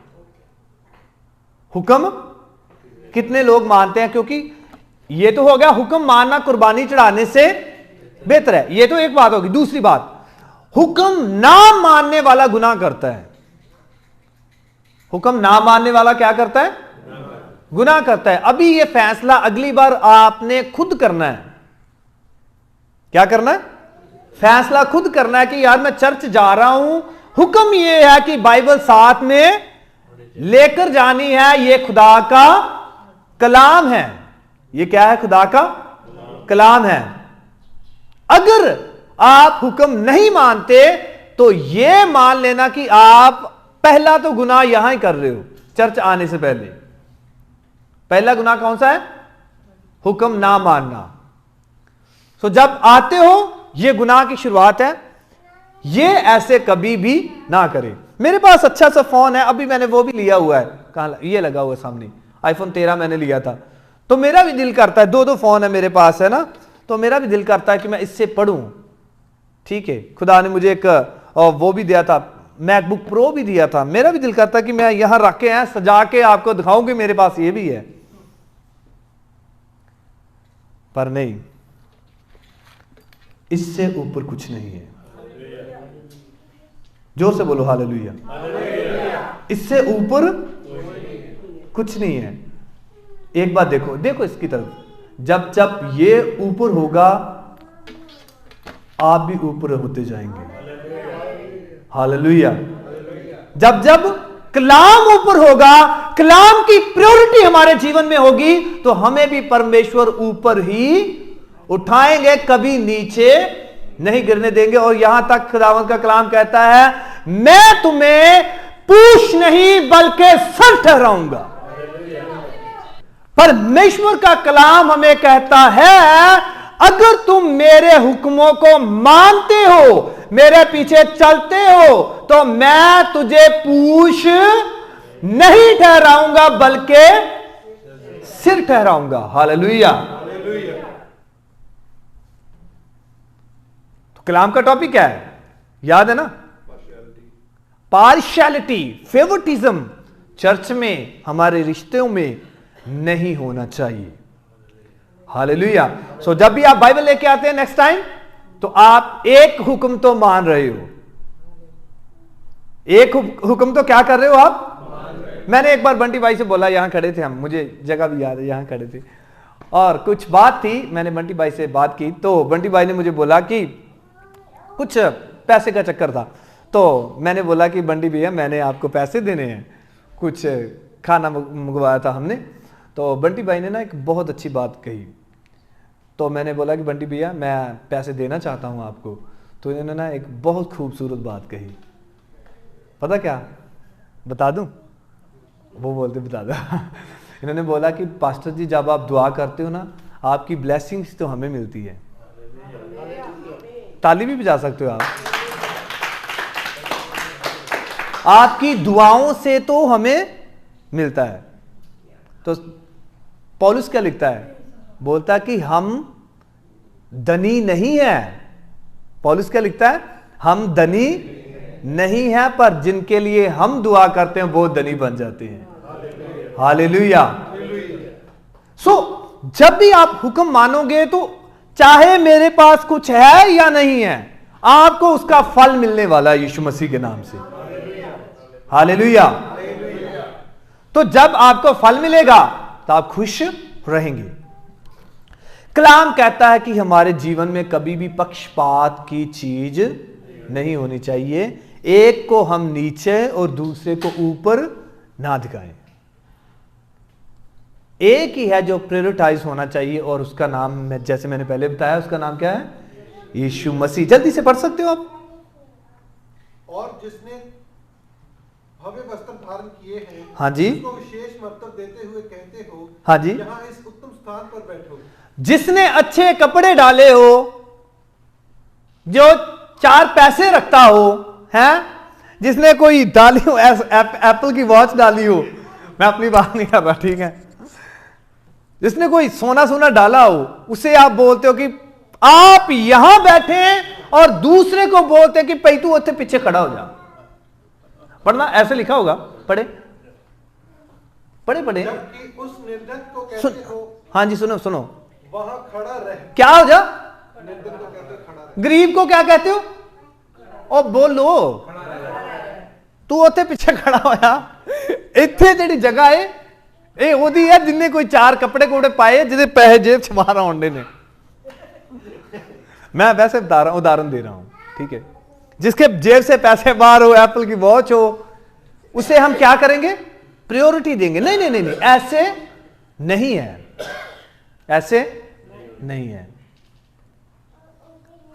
हुक्म कितने लोग मानते हैं, क्योंकि यह तो हो गया हुक्म मानना कुर्बानी चढ़ाने से बेहतर है, यह तो एक बात होगी। दूसरी बात, हुक्म ना मानने वाला गुनाह करता है। हुक्म ना मानने वाला क्या करता है? गुनाह करता है। अभी यह फैसला अगली बार आपने खुद करना है। क्या करना है? फैसला खुद करना है कि यार मैं चर्च जा रहा हूं, हुक्म यह है कि बाइबल साथ में लेकर जानी है। यह खुदा का कलाम है। यह क्या है? खुदा का कलाम है। अगर आप हुक्म नहीं मानते तो यह मान लेना कि आप पहला तो गुनाह यहां ही कर रहे हो। चर्च आने से पहले पहला गुनाह कौन सा है? हुक्म ना मानना। सो जब आते हो, यह गुनाह की शुरुआत है। यह ऐसे कभी भी ना करें। मेरे पास अच्छा सा फोन है, अभी मैंने वो भी लिया हुआ है। कहां? ये लगा हुआ है सामने, आईफोन 13 मैंने लिया था। तो मेरा भी दिल करता है, दो फोन है मेरे पास, है ना, तो मेरा भी दिल करता है कि मैं इससे पढ़ूं। ठीक है, खुदा ने मुझे एक वो भी दिया था, मैकबुक प्रो भी दिया था। मेरा भी दिल करता है कि मैं यहां रख के हैं, सजा के आपको दिखाऊं कि मेरे पास ये भी है, पर नहीं, इससे ऊपर कुछ नहीं है। जोर से बोलो हालेलुया। इससे ऊपर कुछ नहीं है। एक बात देखो, देखो इसकी तरफ, जब जब ये ऊपर होगा आप भी ऊपर होते जाएंगे। हालेलुया। जब जब कलाम ऊपर होगा, कलाम की प्रायोरिटी हमारे जीवन में होगी, तो हमें भी परमेश्वर ऊपर ही उठाएंगे, कभी नीचे नहीं गिरने देंगे। और यहां तक खुदावंद का कलाम कहता है, मैं तुम्हें पूछ नहीं बल्कि सर ठहराऊंगा। परमेश्वर का कलाम हमें कहता है, अगर तुम मेरे हुक्मों को मानते हो, मेरे पीछे चलते हो, तो मैं तुझे पूछ नहीं ठहराऊंगा बल्कि सिर ठहराऊंगा। हालेलुया। तो कलाम का टॉपिक क्या है? याद है ना? पार्शियलिटी, फेवरटिज्म, चर्च में, हमारे रिश्तों में नहीं होना चाहिए। हालेलुया। सो जब भी आप बाइबल लेके आते हैं नेक्स्ट टाइम, तो आप एक हुक्म तो मान रहे हो। एक हुक्म तो क्या कर रहे हो आप? मैंने एक बार बंटी भाई से बोला, यहां खड़े थे हम, मुझे जगह भी याद है, यहां खड़े थे और कुछ बात थी, मैंने बंटी भाई से बात की, तो बंटी भाई ने मुझे बोला कि कुछ पैसे का चक्कर था। तो मैंने बोला कि बंटी भैया मैंने आपको पैसे देने हैं, कुछ खाना मंगवाया था हमने। तो बंटी भाई ने ना एक बहुत अच्छी बात कही। तो मैंने बोला कि बंटी भैया मैं पैसे देना चाहता हूं आपको। तो इन्होंने ना एक बहुत खूबसूरत बात कही, पता क्या? बता दूं? वो बोलते बता दो। इन्होंने बोला कि पास्टर जी जब आप दुआ करते हो ना, आपकी ब्लेसिंग्स तो हमें मिलती है। ताली भी बजा सकते हो आप। आपकी दुआओं से तो हमें मिलता है। तो पौलुस क्या लिखता है? बोलता कि हम धनी नहीं है। पौलुस क्या लिखता है? हम धनी नहीं है, पर जिनके लिए हम दुआ करते हैं वो धनी बन जाते हैं। हालेलुया। सो जब भी आप हुक्म मानोगे, तो चाहे मेरे पास कुछ है या नहीं है, आपको उसका फल मिलने वाला है यीशु मसीह के नाम से। हालेलुया। तो जब आपको फल मिलेगा तो आप खुश रहेंगे। कलाम कहता है कि हमारे जीवन में कभी भी पक्षपात की चीज नहीं होनी चाहिए। एक को हम नीचे और दूसरे को ऊपर ना दिखाएं। एक ही है जो प्रायोरिटाइज होना चाहिए, और उसका नाम जैसे मैंने पहले बताया, उसका नाम क्या है? यीशु मसीह। जल्दी से पढ़ सकते हो आप। और जिसने भव्य वस्त्र धारण किए हैं, हाँ जी, उसको विशेष महत्व देते हुए कहते हो, हाँ जी, यहाँ इस उत्तम स्थान पर बैठो। जिसने जिसने अच्छे कपड़े डाले हो, जो 4 पैसे रखता हो, हैं, जिसने कोई डाली हो, एप्पल की वॉच डाली हो, मैं अपनी बात नहीं कर रहा, ठीक है, जिसने कोई सोना सोना डाला हो, उसे आप बोलते हो कि आप यहां बैठे हैं, और दूसरे को बोलते हैं कि पई तू उत्थे पीछे खड़ा हो जा। पढ़ना, ऐसे लिखा होगा, पढ़े पढ़े पढ़े। जबकि उस निर्धन को कहते हो, हाँ जी, सुनो सुनो, वहां खड़ा रह। क्या हो जा? निर्धन को कहते हो खड़ा रह। गरीब को क्या कहते हो? ओ बोलो, तू उत्थे पीछे खड़ा होया। इत्थे जेड़ी जगह है ये ओदी है जिन्ने कोई 4 कपड़े कोड़े पाए, जिसे पैसे जेब च मारा होंडे ने। मैं वैसे बता रहा हूं, उदाहरण दे रहा हूं, ठीक है। जिसके जेब से पैसे बाहर हो, एप्पल की वॉच हो, उसे हम क्या करेंगे? प्रायोरिटी देंगे। नहीं नहीं नहीं नहीं, ऐसे नहीं है, ऐसे नहीं है।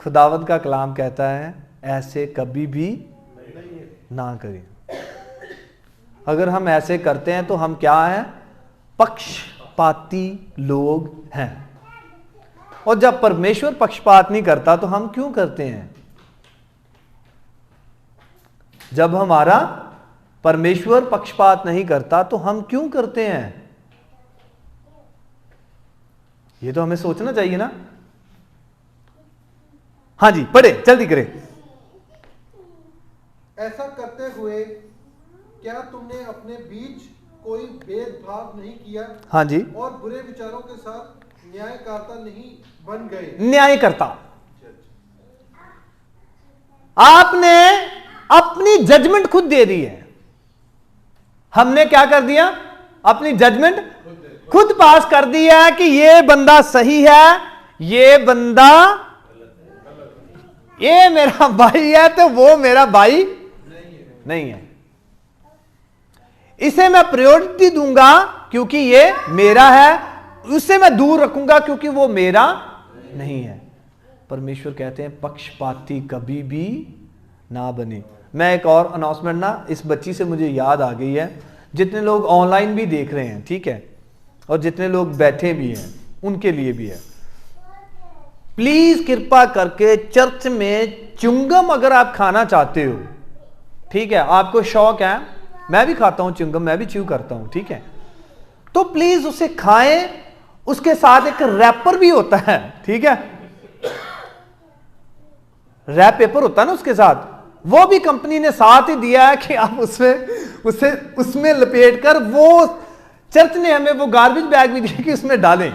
खुदावंद का कलाम कहता है ऐसे कभी भी ना करें। अगर हम ऐसे करते हैं तो हम क्या हैं? पक्षपाती लोग हैं। और जब परमेश्वर पक्षपात नहीं करता तो हम क्यों करते हैं? जब हमारा परमेश्वर पक्षपात नहीं करता तो हम क्यों करते हैं? ये तो हमें सोचना चाहिए ना। हाँ जी, पढ़े, जल्दी करें। ऐसा करते हुए क्या तुमने अपने बीच कोई भेदभाव नहीं किया? हाँ जी, और बुरे विचारों के साथ न्यायकर्ता नहीं बन गए? न्यायकर्ता। आपने अपनी जजमेंट खुद दे दी है। हमने क्या कर दिया? अपनी जजमेंट खुद पास कर दिया है कि ये बंदा सही है, ये बंदा, ये मेरा भाई है तो वो मेरा भाई नहीं है। इसे मैं प्रायोरिटी दूंगा क्योंकि ये मेरा है, उससे मैं दूर रखूंगा क्योंकि वो मेरा नहीं है। परमेश्वर कहते हैं पक्षपाती कभी भी ना बने। मैं एक और अनाउंसमेंट ना, इस बच्ची से मुझे याद आ गई है, जितने लोग ऑनलाइन भी देख रहे हैं, ठीक है, और जितने लोग बैठे भी हैं उनके लिए भी है। प्लीज कृपा करके चर्च में च्युइंगम अगर आप खाना चाहते हो, ठीक है, आपको शौक है, मैं भी खाता हूं च्युइंगम, मैं भी च्यू करता हूं, ठीक है, तो प्लीज उसे खाएं। उसके साथ एक रैपर भी होता है, ठीक है, रैप पेपर होता है ना उसके साथ, वो भी कंपनी ने साथ ही दिया है कि आप उसमें उसे उसमें लपेट कर, वो चर्च ने हमें वो गार्बेज बैग भी दिया कि उसमें डालें।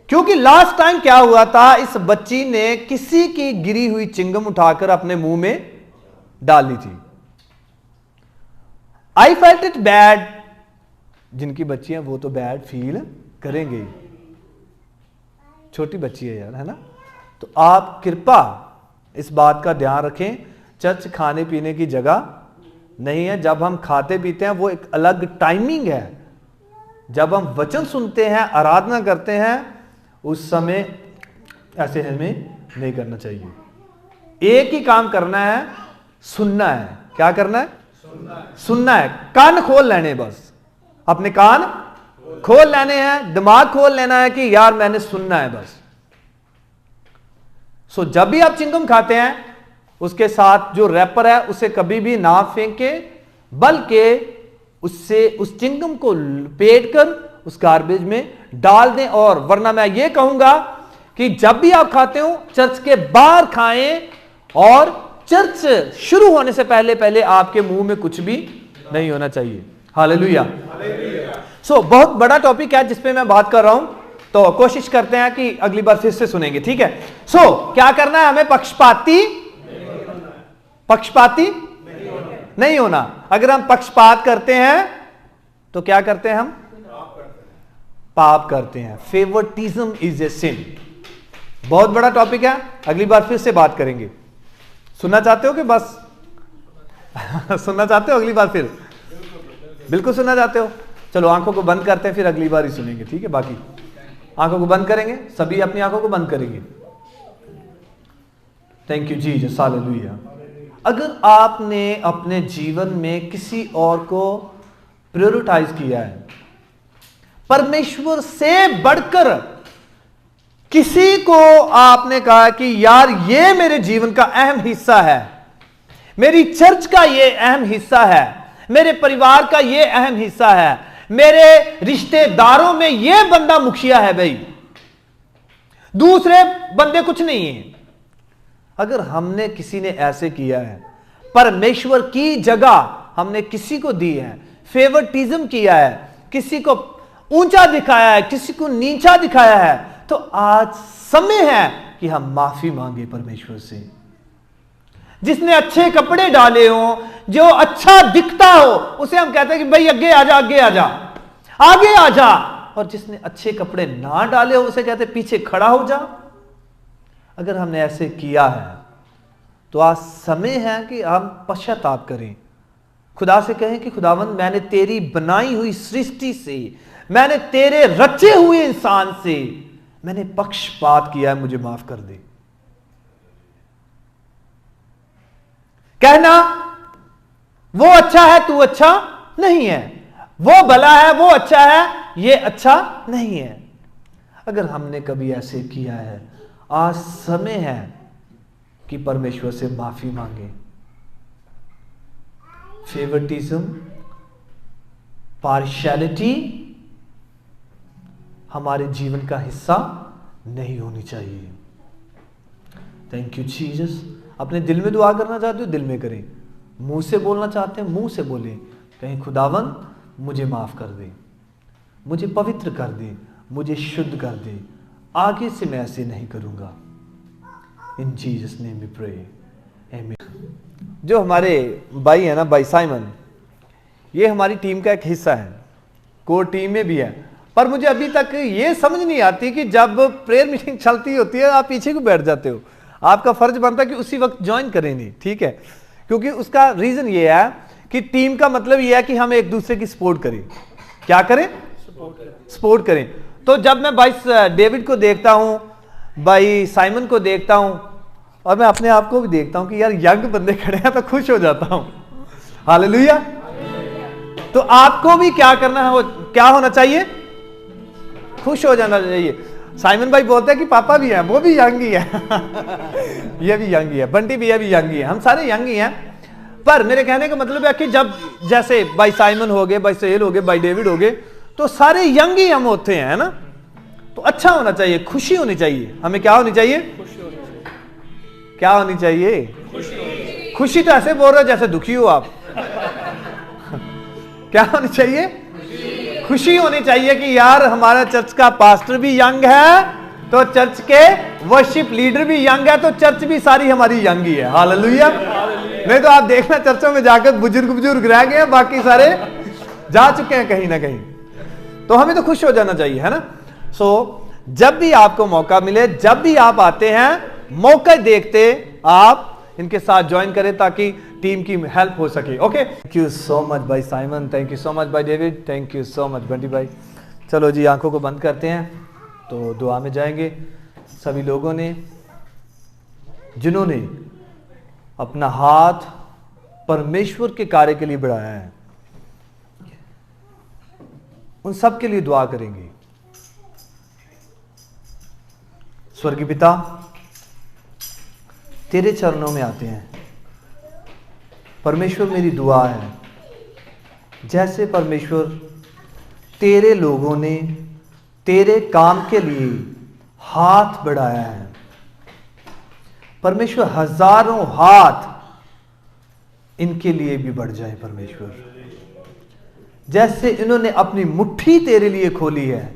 क्योंकि लास्ट टाइम क्या हुआ था, इस बच्ची ने किसी की गिरी हुई चिंगम उठाकर अपने मुंह में डाली थी। I felt it bad. जिनकी बच्ची है वो तो बैड फील करेंगे, छोटी बच्ची है यार, है ना। तो आप कृपा इस बात का ध्यान रखें, चर्च खाने पीने की जगह नहीं है। जब हम खाते पीते हैं वो एक अलग टाइमिंग है। जब हम वचन सुनते हैं, आराधना करते हैं, उस समय ऐसे हमें नहीं करना चाहिए। एक ही काम करना है, सुनना है। क्या करना है? सुनना है। कान खोल लेने, बस अपने कान खोल लेने हैं, दिमाग खोल लेना है कि यार मैंने सुनना है बस। सो जब भी आप चिंगम खाते हैं, उसके साथ जो रैपर है उसे कभी भी ना फेंके, बल्कि उससे उस चिंगम को लपेट कर उस गार्बेज में डाल दें। और वरना मैं ये कहूंगा कि जब भी आप खाते हो, चर्च के बाहर खाएं, और चर्च शुरू होने से पहले पहले आपके मुंह में कुछ भी नहीं होना चाहिए। हालेलुया। सो बहुत बड़ा टॉपिक है जिस पे मैं बात कर रहा हूं, तो कोशिश करते हैं कि अगली बार फिर से सुनेंगे, ठीक है। सो क्या करना है हमें? पक्षपाती नहीं होना। अगर हम पक्षपात करते हैं तो क्या करते हैं? हम पाप करते हैं। फेवरटिज्म इज ए सिन। बहुत बड़ा टॉपिक है, अगली बार फिर से बात करेंगे। सुनना चाहते हो कि बस सुनना चाहते हो अगली बार फिर? बिल्कुल सुनना चाहते हो? चलो आंखों को बंद करते हैं, फिर अगली बार ही सुनेंगे, ठीक है। बाकी आंखों को बंद करेंगे, सभी अपनी आंखों को बंद करेंगे। Thank you Jesus, hallelujah. अगर आपने अपने जीवन में किसी और को प्रायोरिटाइज किया है, परमेश्वर से बढ़कर किसी को आपने कहा कि यार ये मेरे जीवन का अहम हिस्सा है, मेरी चर्च का ये अहम हिस्सा है, मेरे परिवार का ये अहम हिस्सा है, मेरे रिश्तेदारों में ये बंदा मुखिया है भाई, दूसरे बंदे कुछ नहीं है। अगर हमने किसी ने ऐसे किया है, परमेश्वर की जगह हमने किसी को दी है, फेवरटिज्म किया है, किसी को ऊंचा दिखाया है, किसी को नीचा दिखाया है, तो आज समय है कि हम माफी मांगे परमेश्वर से। जिसने अच्छे कपड़े डाले हो, जो अच्छा दिखता हो, उसे हम कहते हैं कि भाई आगे आ जा, आगे आ जा, आगे आ जा। और जिसने अच्छे कपड़े ना डाले हो, उसे कहते हैं पीछे खड़ा हो जा। अगर हमने ऐसे किया है तो आज समय है कि हम पश्चाताप करें, खुदा से कहें कि खुदावंद मैंने तेरी बनाई हुई सृष्टि से, मैंने तेरे रचे हुए इंसान से मैंने पक्षपात किया है, मुझे माफ कर दे। कहना वो अच्छा है, तू अच्छा नहीं है, वो भला है, वो अच्छा है, ये अच्छा नहीं है। अगर हमने कभी ऐसे किया है, आज समय है कि परमेश्वर से माफी मांगे। फेवरटिज्म, पार्शियलिटी हमारे जीवन का हिस्सा नहीं होनी चाहिए। Thank you Jesus. अपने दिल में दुआ करना चाहते हो, दिल में करें। मुंह से बोलना चाहते हैं, मुंह से बोलें। कहीं खुदावंद मुझे माफ कर दे, मुझे पवित्र कर दे, मुझे शुद्ध कर दे, आगे से मैं ऐसे नहीं करूंगा। In Jesus name we pray, आमीन। जो हमारे भाई है ना, भाई साइमन, ये हमारी टीम का एक हिस्सा है, कोर टीम में भी है। पर मुझे अभी तक ये समझ नहीं आती कि जब प्रेयर मीटिंग चलती होती है आप पीछे क्यों बैठ जाते हो। आपका फर्ज बनता है कि उसी वक्त ज्वाइन करें, नहीं, ठीक है। क्योंकि उसका रीजन ये है कि टीम का मतलब ये है कि हम एक दूसरे की सपोर्ट करें। क्या करें? सपोर्ट करें। तो जब मैं भाई डेविड को देखता हूं, भाई साइमन को देखता हूं, और मैं अपने आप को भी देखता हूं कि यार यंग बंदे खड़े हैं, तो खुश हो जाता हूं। हालेलुया। तो आपको भी क्या करना है, क्या होना चाहिए? खुश हो जाना चाहिए। साइमन भाई बोलते हैं कि पापा भी हैं, वो भी यंग ही है ये भी यंग ही है, बंटी भैया भी यंग ही है, हम सारे यंग ही हैं। पर मेरे कहने का मतलब है कि जब जैसे भाई साइमन हो गए, भाई सहेल हो गए, भाई डेविड हो गए, तो सारे यंग ही हम होते हैं, है ना। तो अच्छा होना चाहिए, खुशी होनी चाहिए। हमें क्या होनी चाहिए? क्या होनी चाहिए? खुशी तो ऐसे बोल रहे जैसे दुखी हो आप। क्या होनी चाहिए? खुशी होनी चाहिए कि यार हमारा चर्च का पास्टर भी यंग है, तो चर्च के वर्शिप लीडर भी यंग है, तो चर्च भी सारी हमारी यंग ही है। हालेलुया। नहीं तो आप देखना चर्चों में जाकर बुजुर्ग रह गए हैं, बाकी सारे जा चुके हैं कहीं ना कहीं। तो हमें तो खुश हो जाना चाहिए, है ना। सो जब भी आपको मौका मिले, जब भी आप आते हैं, मौका देखते आप इनके साथ ज्वाइन करें ताकि टीम की हेल्प हो सके। Okay, thank you so much भाई Simon, thank you so much भाई David, thank you so much Bunty भाई। चलो जी, आंखों को बंद करते हैं तो दुआ में जाएंगे। सभी लोगों ने जिन्होंने अपना हाथ परमेश्वर के कार्य के लिए बढ़ाया है, उन सब के लिए दुआ करेंगे। स्वर्गीय पिता, तेरे चरणों में आते हैं। परमेश्वर, मेरी दुआ है जैसे परमेश्वर तेरे लोगों ने तेरे काम के लिए हाथ बढ़ाया है, परमेश्वर हजारों हाथ इनके लिए भी बढ़ जाए। परमेश्वर, जैसे इन्होंने अपनी मुट्ठी तेरे लिए खोली है,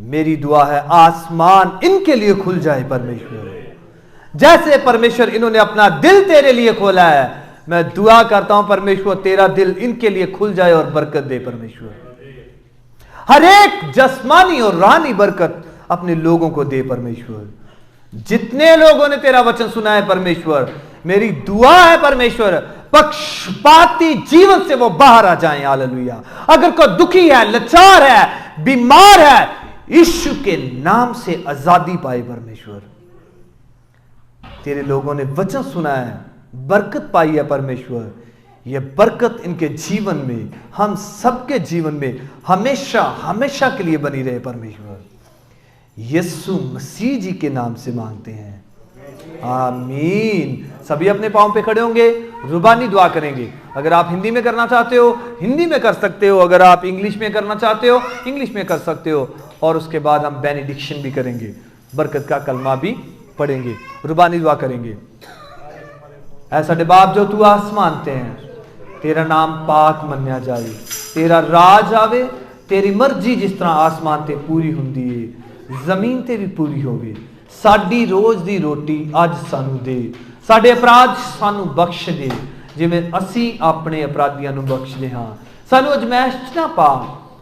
मेरी दुआ है आसमान इनके लिए खुल जाए। परमेश्वर, जैसे परमेश्वर इन्होंने अपना दिल तेरे लिए खोला है, मैं दुआ करता हूं परमेश्वर तेरा दिल इनके लिए खुल जाए और बरकत दे। परमेश्वर, हर एक जस्मानी और रूहानी बरकत अपने लोगों को दे। परमेश्वर, जितने लोगों ने तेरा वचन सुना है परमेश्वर, मेरी दुआ है परमेश्वर पक्षपाती जीवन से वो बाहर आ जाएं। हालेलुया। अगर कोई दुखी है, लाचार है, बीमार है, यीशु के नाम से आजादी पाए। परमेश्वर, तेरे लोगों ने वचन सुना है, बरकत पाई है। परमेश्वर, यह बरकत इनके जीवन में, हम सबके जीवन में हमेशा हमेशा के लिए बनी रहे। परमेश्वर, यीशु मसीह जी के नाम से मांगते हैं, आमीन। सभी अपने पांव पे खड़े होंगे, रुबानी दुआ करेंगे। अगर आप हिंदी में करना चाहते हो हिंदी में कर सकते हो, अगर आप इंग्लिश में करना चाहते हो इंग्लिश में कर सकते हो, और उसके बाद हम बेनिडिक्शन भी करेंगे, बरकत का कलमा भी पढ़ेंगे, रुबानी दुआ करेंगे। ऐ साडे बाप जो तू आसमान ते हैं, तेरा नाम पाक मन्या जाए, तेरा राज आवे, तेरी मर्जी जिस तरह आसमान ते पूरी हुंदी है जमीन ते भी पूरी होवे। साडी रोज दी रोटी अज सानू दे, साडे अपराध सानू बख्श दे जिवें असी अपने अपराधियां नू बख्शदे हां। सानू अजमैश च ना पा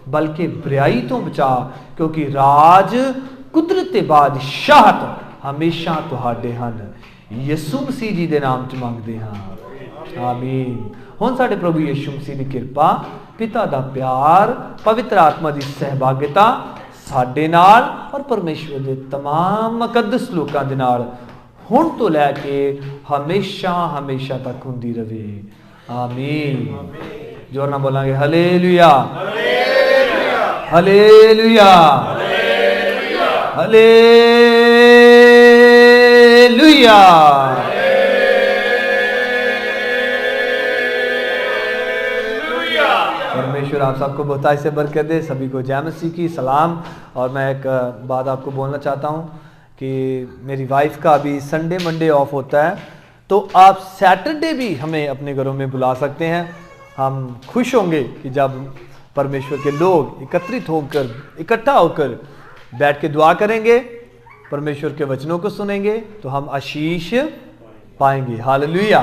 बल्कि बुराई तो बचा, क्योंकि राज कुदरत ते बादशाहत हमेशा तुहाडे हन। यीशु मसीह जी दे नाम च मंगदे हां, आमीन। हुण साडे प्रभु यीशु मसीह दी किरपा, पिता दा प्यार, पवित्र आत्मा दी सहभागिता साडे नाल और परमेश्वर दे तमाम मुकद्दस लोकां दे नाल हुण तो लैके हमेशा हमेशा तक हुंदी रवे, आमीन। जोर नाल बोलांगे हालेलुया, हालेलुया, हालेलुया। परमेश्वर आप सबको बहुतायत से बरकत दे। सभी को जय मसीह की सलाम। और मैं एक बात आपको बोलना चाहता हूँ कि मेरी वाइफ का अभी संडे मंडे ऑफ होता है, तो आप सैटरडे भी हमें अपने घरों में बुला सकते हैं। हम खुश होंगे कि जब परमेश्वर के लोग एकत्रित होकर, इकट्ठा होकर बैठ के दुआ करेंगे, परमेश्वर के वचनों को सुनेंगे, तो हम आशीष पाएंगे। हालेलुया।